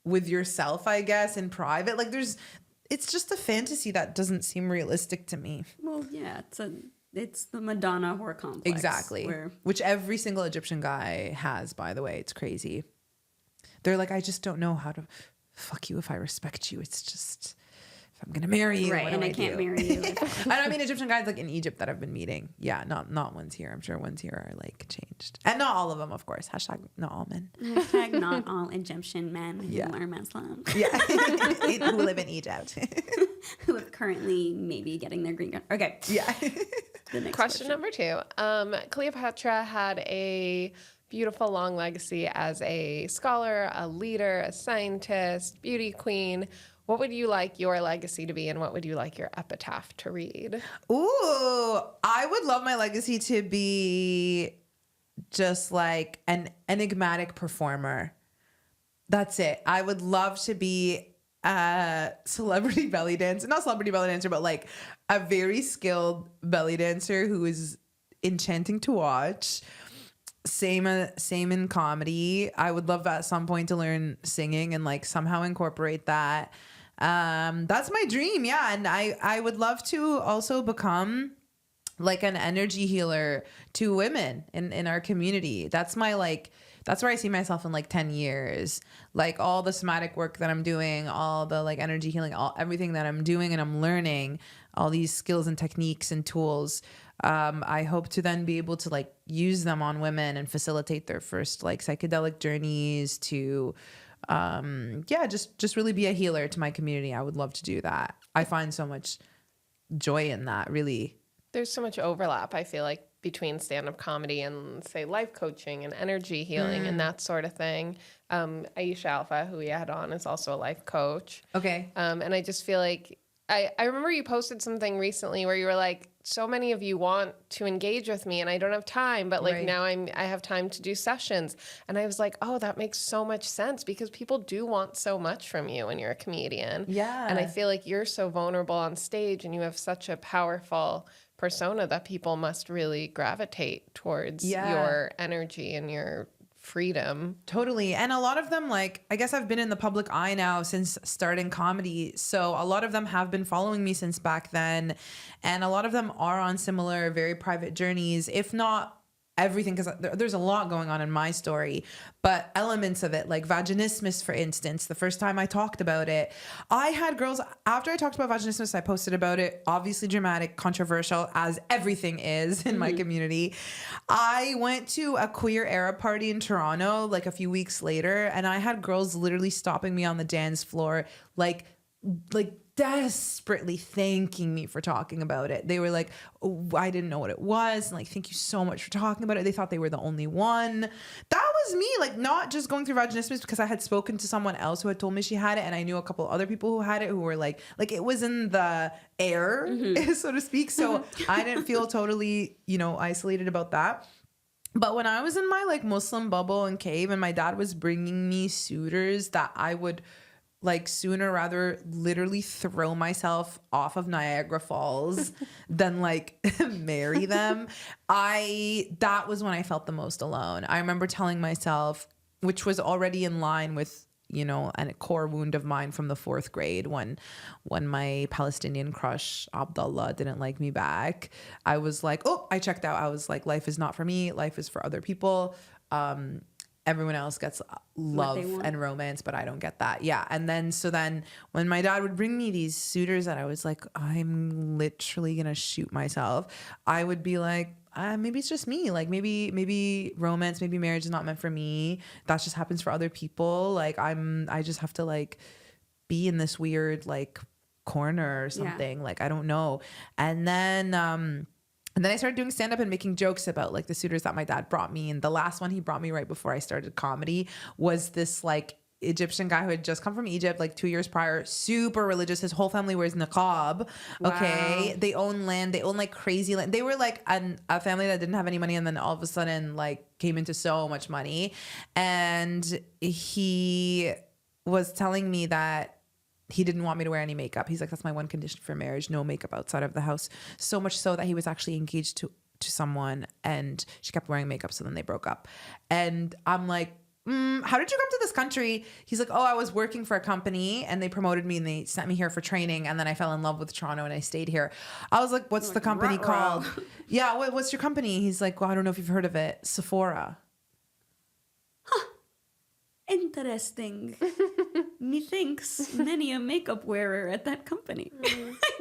with yourself, I guess, in private. Like, it's just a fantasy that doesn't seem realistic to me. Well, yeah, it's the Madonna whore complex. Exactly. Which every single Egyptian guy has, by the way. It's crazy. They're like, I just don't know how to fuck you if I respect you. It's just, if I'm going to marry you. Right, and I can't marry you. I mean, Egyptian guys like in Egypt that I've been meeting. Yeah, not ones here. I'm sure ones here are like changed. And not all of them, of course. Hashtag not all men. Hashtag not all Egyptian men who are Muslim. Yeah, who live in Egypt. Who are currently maybe getting their green card. Okay. Yeah. The next question number 2. Cleopatra had a beautiful long legacy as a scholar, a leader, a scientist, beauty queen. What would you like your legacy to be, and what would you like your epitaph to read? Ooh, I would love my legacy to be just like an enigmatic performer. That's it. I would love to be a celebrity belly dancer. Not celebrity belly dancer, but like a very skilled belly dancer who is enchanting to watch. Same in comedy. I would love at some point to learn singing and like somehow incorporate that. That's my dream. Yeah. And I would love to also become like an energy healer to women in our community. That's where I see myself in like 10 years. Like all the somatic work that I'm doing, all the like energy healing, everything that I'm doing and I'm learning, all these skills and techniques and tools. I hope to then be able to like use them on women and facilitate their first like psychedelic journeys to, just really be a healer to my community. I would love to do that. I find so much joy in that, really. There's so much overlap, I feel like, between stand-up comedy and, say, life coaching and energy healing and that sort of thing. Aisha Alpha, who we had on, is also a life coach. Okay. And I just feel like I remember you posted something recently where you were like, so many of you want to engage with me and I don't have time, but like now I have time to do sessions. And I was like, oh, that makes so much sense because people do want so much from you when you're a comedian. Yeah. And I feel like you're so vulnerable on stage and you have such a powerful persona that people must really gravitate towards your energy and your freedom. Totally. And a lot of them, like, I guess I've been in the public eye now since starting comedy. So a lot of them have been following me since back then. And a lot of them are on similar, very private journeys, if not everything, because there's a lot going on in my story, but elements of it, like vaginismus, for instance. The first time I talked about it, I had girls, after I talked about vaginismus, I posted about it, obviously dramatic, controversial, as everything is in my community. I went to a queer era party in Toronto like a few weeks later, and I had girls literally stopping me on the dance floor, like desperately thanking me for talking about it. They were like, oh, I didn't know what it was. And like, thank you so much for talking about it. They thought they were the only one. That was me, like not just going through vaginismus because I had spoken to someone else who had told me she had it, and I knew a couple other people who had it who were like it was in the air, so to speak. So I didn't feel totally, isolated about that. But when I was in my like Muslim bubble and cave, and my dad was bringing me suitors that I would like sooner rather literally throw myself off of Niagara Falls than like marry them, that was when I felt the most alone. I remember telling myself, which was already in line with, a core wound of mine from the 4th grade when my Palestinian crush Abdullah didn't like me back. I was like, I checked out. I was like, life is not for me. Life is for other people. Everyone else gets love and romance, but I don't get that. Yeah. And then when my dad would bring me these suitors that I was like, I'm literally going to shoot myself, I would be like, maybe it's just me. Like maybe romance, maybe marriage is not meant for me. That just happens for other people. Like I just have to like be in this weird like corner or something. Yeah. Like, I don't know. And then I started doing stand-up and making jokes about like the suitors that my dad brought me. And the last one he brought me right before I started comedy was this like Egyptian guy who had just come from Egypt like 2 years prior, super religious. His whole family wears niqab. Okay. Wow. They own land. They own like crazy land. They were like a family that didn't have any money, and then all of a sudden like came into so much money. And he was telling me that he didn't want me to wear any makeup. He's like, that's my one condition for marriage, no makeup outside of the house. So much so that he was actually engaged to someone, and she kept wearing makeup. So then they broke up. And I'm like, how did you come to this country? He's like, I was working for a company and they promoted me and they sent me here for training. And then I fell in love with Toronto and I stayed here. I was like, what's the company called? Yeah. What's your company? He's like, well, I don't know if you've heard of it. Sephora. Interesting. Methinks many a makeup wearer at that company.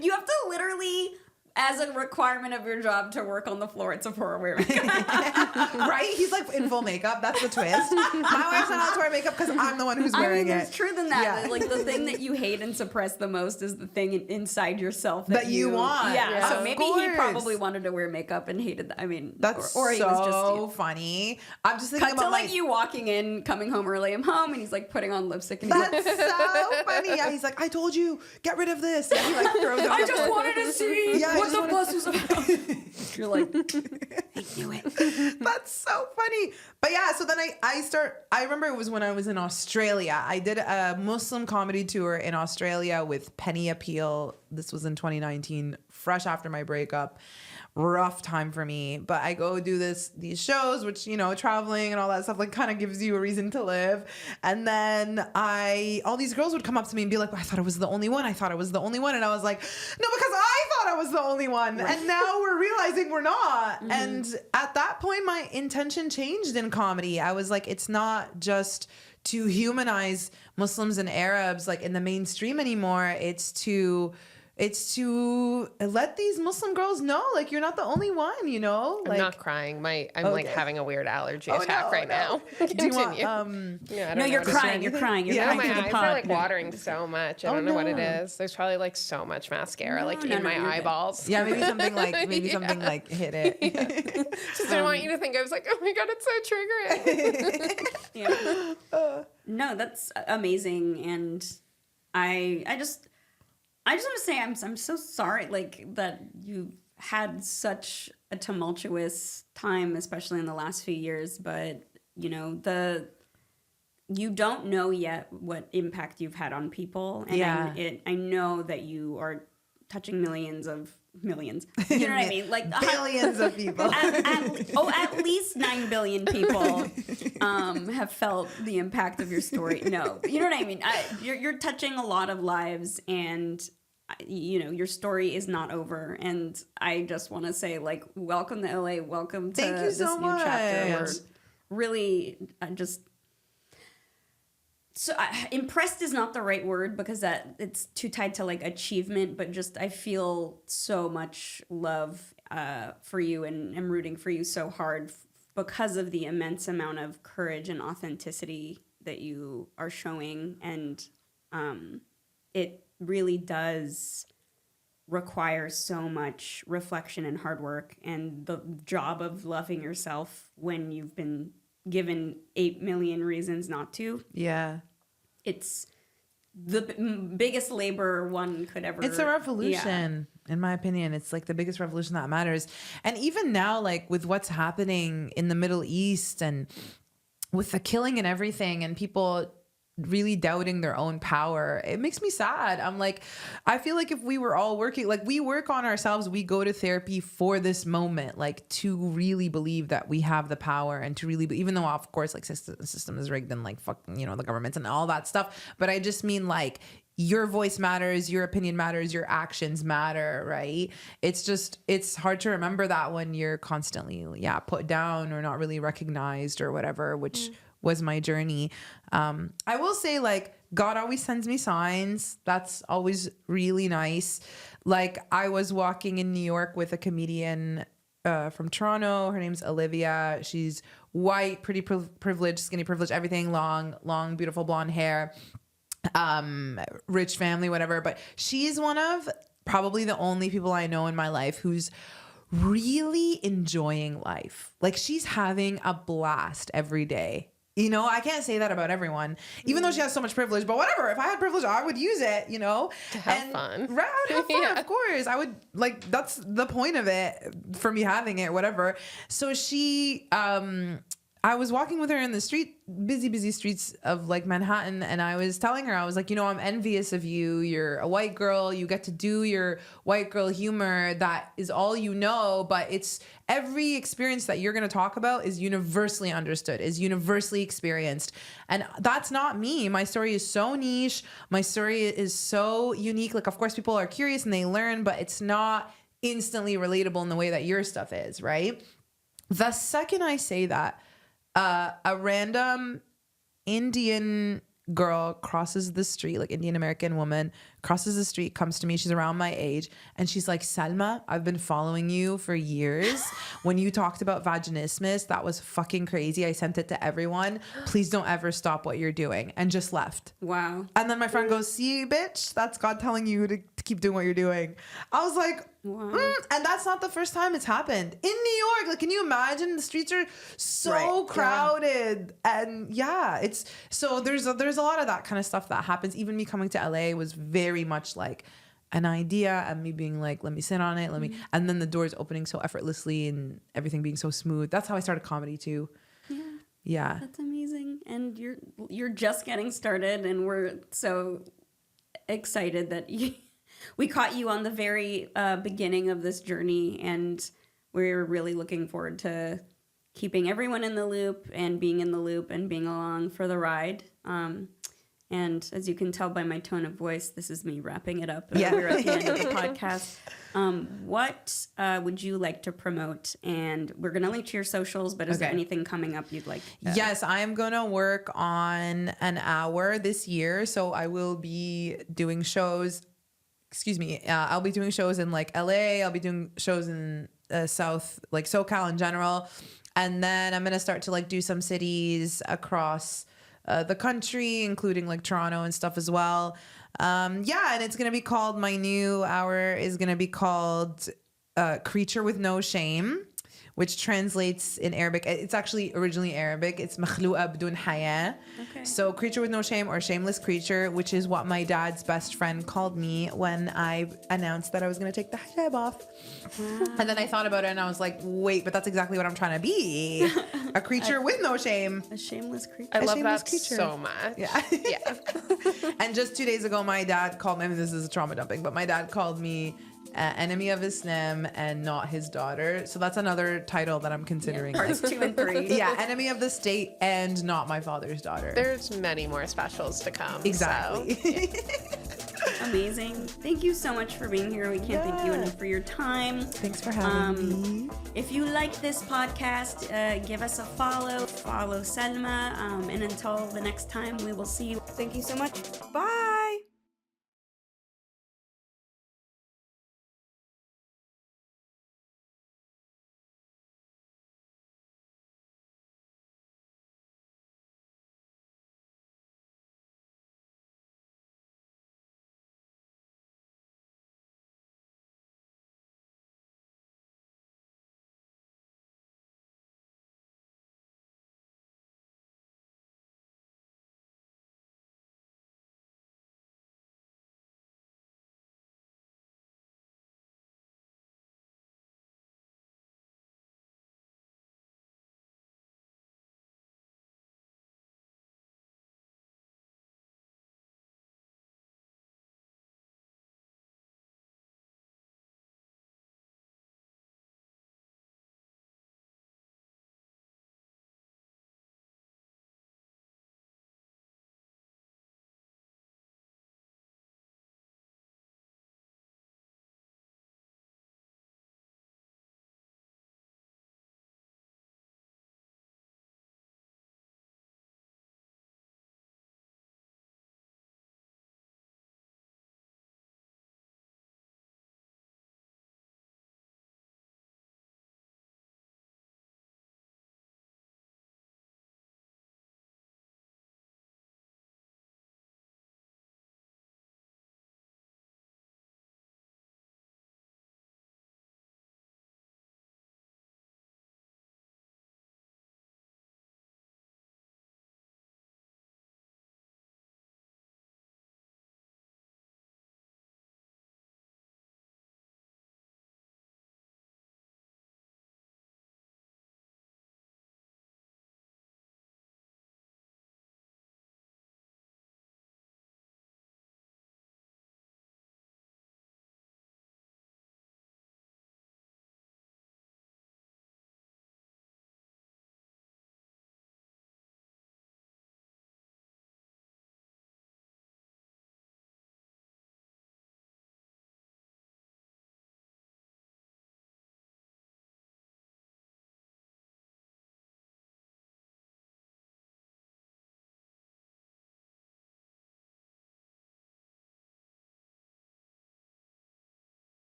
You have to literally, as a requirement of your job, to work on the floor at Sephora wearing makeup. Right? He's like in full makeup. That's the twist. My wife's not allowed to wear makeup because I'm the one who's wearing it. It's true than that. Yeah. Like the thing that you hate and suppress the most is the thing inside yourself that you want. Yeah. So maybe he probably wanted to wear makeup and hated that. I mean, that's or he was just funny. I'm just thinking about like you walking in, coming home early, I'm home, and he's like putting on lipstick. And that's so funny. Yeah. He's like, I told you, get rid of this. Yeah, he like throws it. I just wanted to see what the fuss was about. You're like, I knew it. That's so funny. But yeah, so then I remember it was when I was in Australia. I did a Muslim comedy tour in Australia with Penny Appeal. This was in 2019, fresh after my breakup. Rough time for me, but I go do these shows, which, traveling and all that stuff like kind of gives you a reason to live. And then all these girls would come up to me and be like, I thought I was the only one. And I was like, no, because I thought I was the only one. Right. And now we're realizing we're not. Mm-hmm. And at that point, my intention changed in comedy. I was like, it's not just to humanize Muslims and Arabs like in the mainstream anymore. It's to let these Muslim girls know, like, you're not the only one, Like, I'm not crying. I'm like having a weird allergy attack right now. Do you want, you're crying. You're crying. My eyes are like watering so much. I don't know what it is. There's probably like so much mascara in my eyeballs. Yeah, maybe something like hit it. Yeah. Just didn't want you to think I was like, oh my God, it's so triggering. Yeah. No, that's amazing. And I just want to say I'm so sorry like that you had such a tumultuous time, especially in the last few years. But you don't know yet what impact you've had on people, and I know that you are touching millions. You know what I mean? Like billions of people. At least 9 billion people have felt the impact of your story. No, you know what I mean? You're touching a lot of lives, and your story is not over. And I just want to say, like, welcome to LA. Welcome to this new chapter. We're really impressed is not the right word because that it's too tied to like achievement, but just I feel so much love for you, and I'm rooting for you so hard because of the immense amount of courage and authenticity that you are showing. And it really does require so much reflection and hard work, and the job of loving yourself when you've been given 8 million reasons not to. Yeah. It's the biggest labor one could ever. It's a revolution, in my opinion. It's like the biggest revolution that matters. And even now, like with what's happening in the Middle East and with the killing and everything, and people really doubting their own power, it makes me sad. I'm like, I feel like if we were all working, like we work on ourselves, we go to therapy for this moment, like to really believe that we have the power and to really, even though of course like system is rigged and like fuck, you know, the governments and all that stuff. But I just mean like your voice matters, your opinion matters, your actions matter, right? It's just, it's hard to remember that when you're constantly, put down or not really recognized or whatever, which was my journey. I will say, like, God always sends me signs. That's always really nice. Like, I was walking in New York with a comedian from Toronto. Her name's Olivia. She's white, pretty privileged, skinny privileged, everything, long, beautiful blonde hair, rich family, whatever. But she's one of probably the only people I know in my life who's really enjoying life. Like, she's having a blast every day. You know, I can't say that about everyone, even though she has so much privilege, but whatever. If I had privilege, I would use it, you know, to have fun. Right, I would have fun, of course. I would, like, that's the point of it for me having it, whatever. So she, I was walking with her in the street, busy streets of like Manhattan. And I was telling her, I was like, you know, I'm envious of you. You're a white girl. You get to do your white girl humor. That is all you know. But it's every experience that you're going to talk about is universally understood, is universally experienced. And that's not me. My story is so niche. My story is so unique. Like, of course, people are curious and they learn, but it's not instantly relatable in the way that your stuff is, right? The second I say that, a random Indian girl crosses the street, like Indian American woman crosses the street, comes to me. She's around my age. And she's like, Salma, I've been following you for years. When you talked about vaginismus, that was fucking crazy. I sent it to everyone. Please don't ever stop what you're doing. And just left. Wow. And then my friend goes, see, bitch, that's God telling you to keep doing what you're doing. I was like, wow. And that's not the first time it's happened in New York. Like, can you imagine? The streets are so crowded. And it's so there's a lot of that kind of stuff that happens. Even me coming to LA was very much like an idea and me being like, let me sit on it. And then the doors opening so effortlessly and everything being so smooth. That's how I started comedy too. Yeah. That's amazing. And you're just getting started, and we're so excited that we caught you on the very beginning of this journey, and we're really looking forward to keeping everyone in the loop and being in the loop and being along for the ride. And as you can tell by my tone of voice, this is me wrapping it up. We're at the end of the podcast. What would you like to promote? And we're going to link to your socials, but is there anything coming up you'd like? Yes, I'm going to work on an hour this year. So I will be doing shows. I'll be doing shows in like LA. I'll be doing shows in South, like SoCal in general. And then I'm going to start to like do some cities across the country, including like Toronto and stuff as well. And it's going to be called, my new hour is going to be called Creature with No Shame, which translates in Arabic. It's actually originally Arabic. It's makhluqa bidun haya. Okay. So creature with no shame, or shameless creature, which is what my dad's best friend called me when I announced that I was going to take the hijab off. Wow. And then I thought about it and I was like, wait, but that's exactly what I'm trying to be. A creature with no shame. A shameless creature. I love that so much. Yeah. And just 2 days ago, my dad called me, this is trauma dumping, but my dad called me enemy of Islam and not his daughter. So that's another title that I'm considering. Parts 2 and 3. Enemy of the state and not my father's daughter. There's many more specials to come. Exactly. So, Amazing. Thank you so much for being here. We can't thank you enough for your time. Thanks for having me. If you like this podcast, give us a follow Salma. And until the next time, we will see you. Thank you so much. Bye.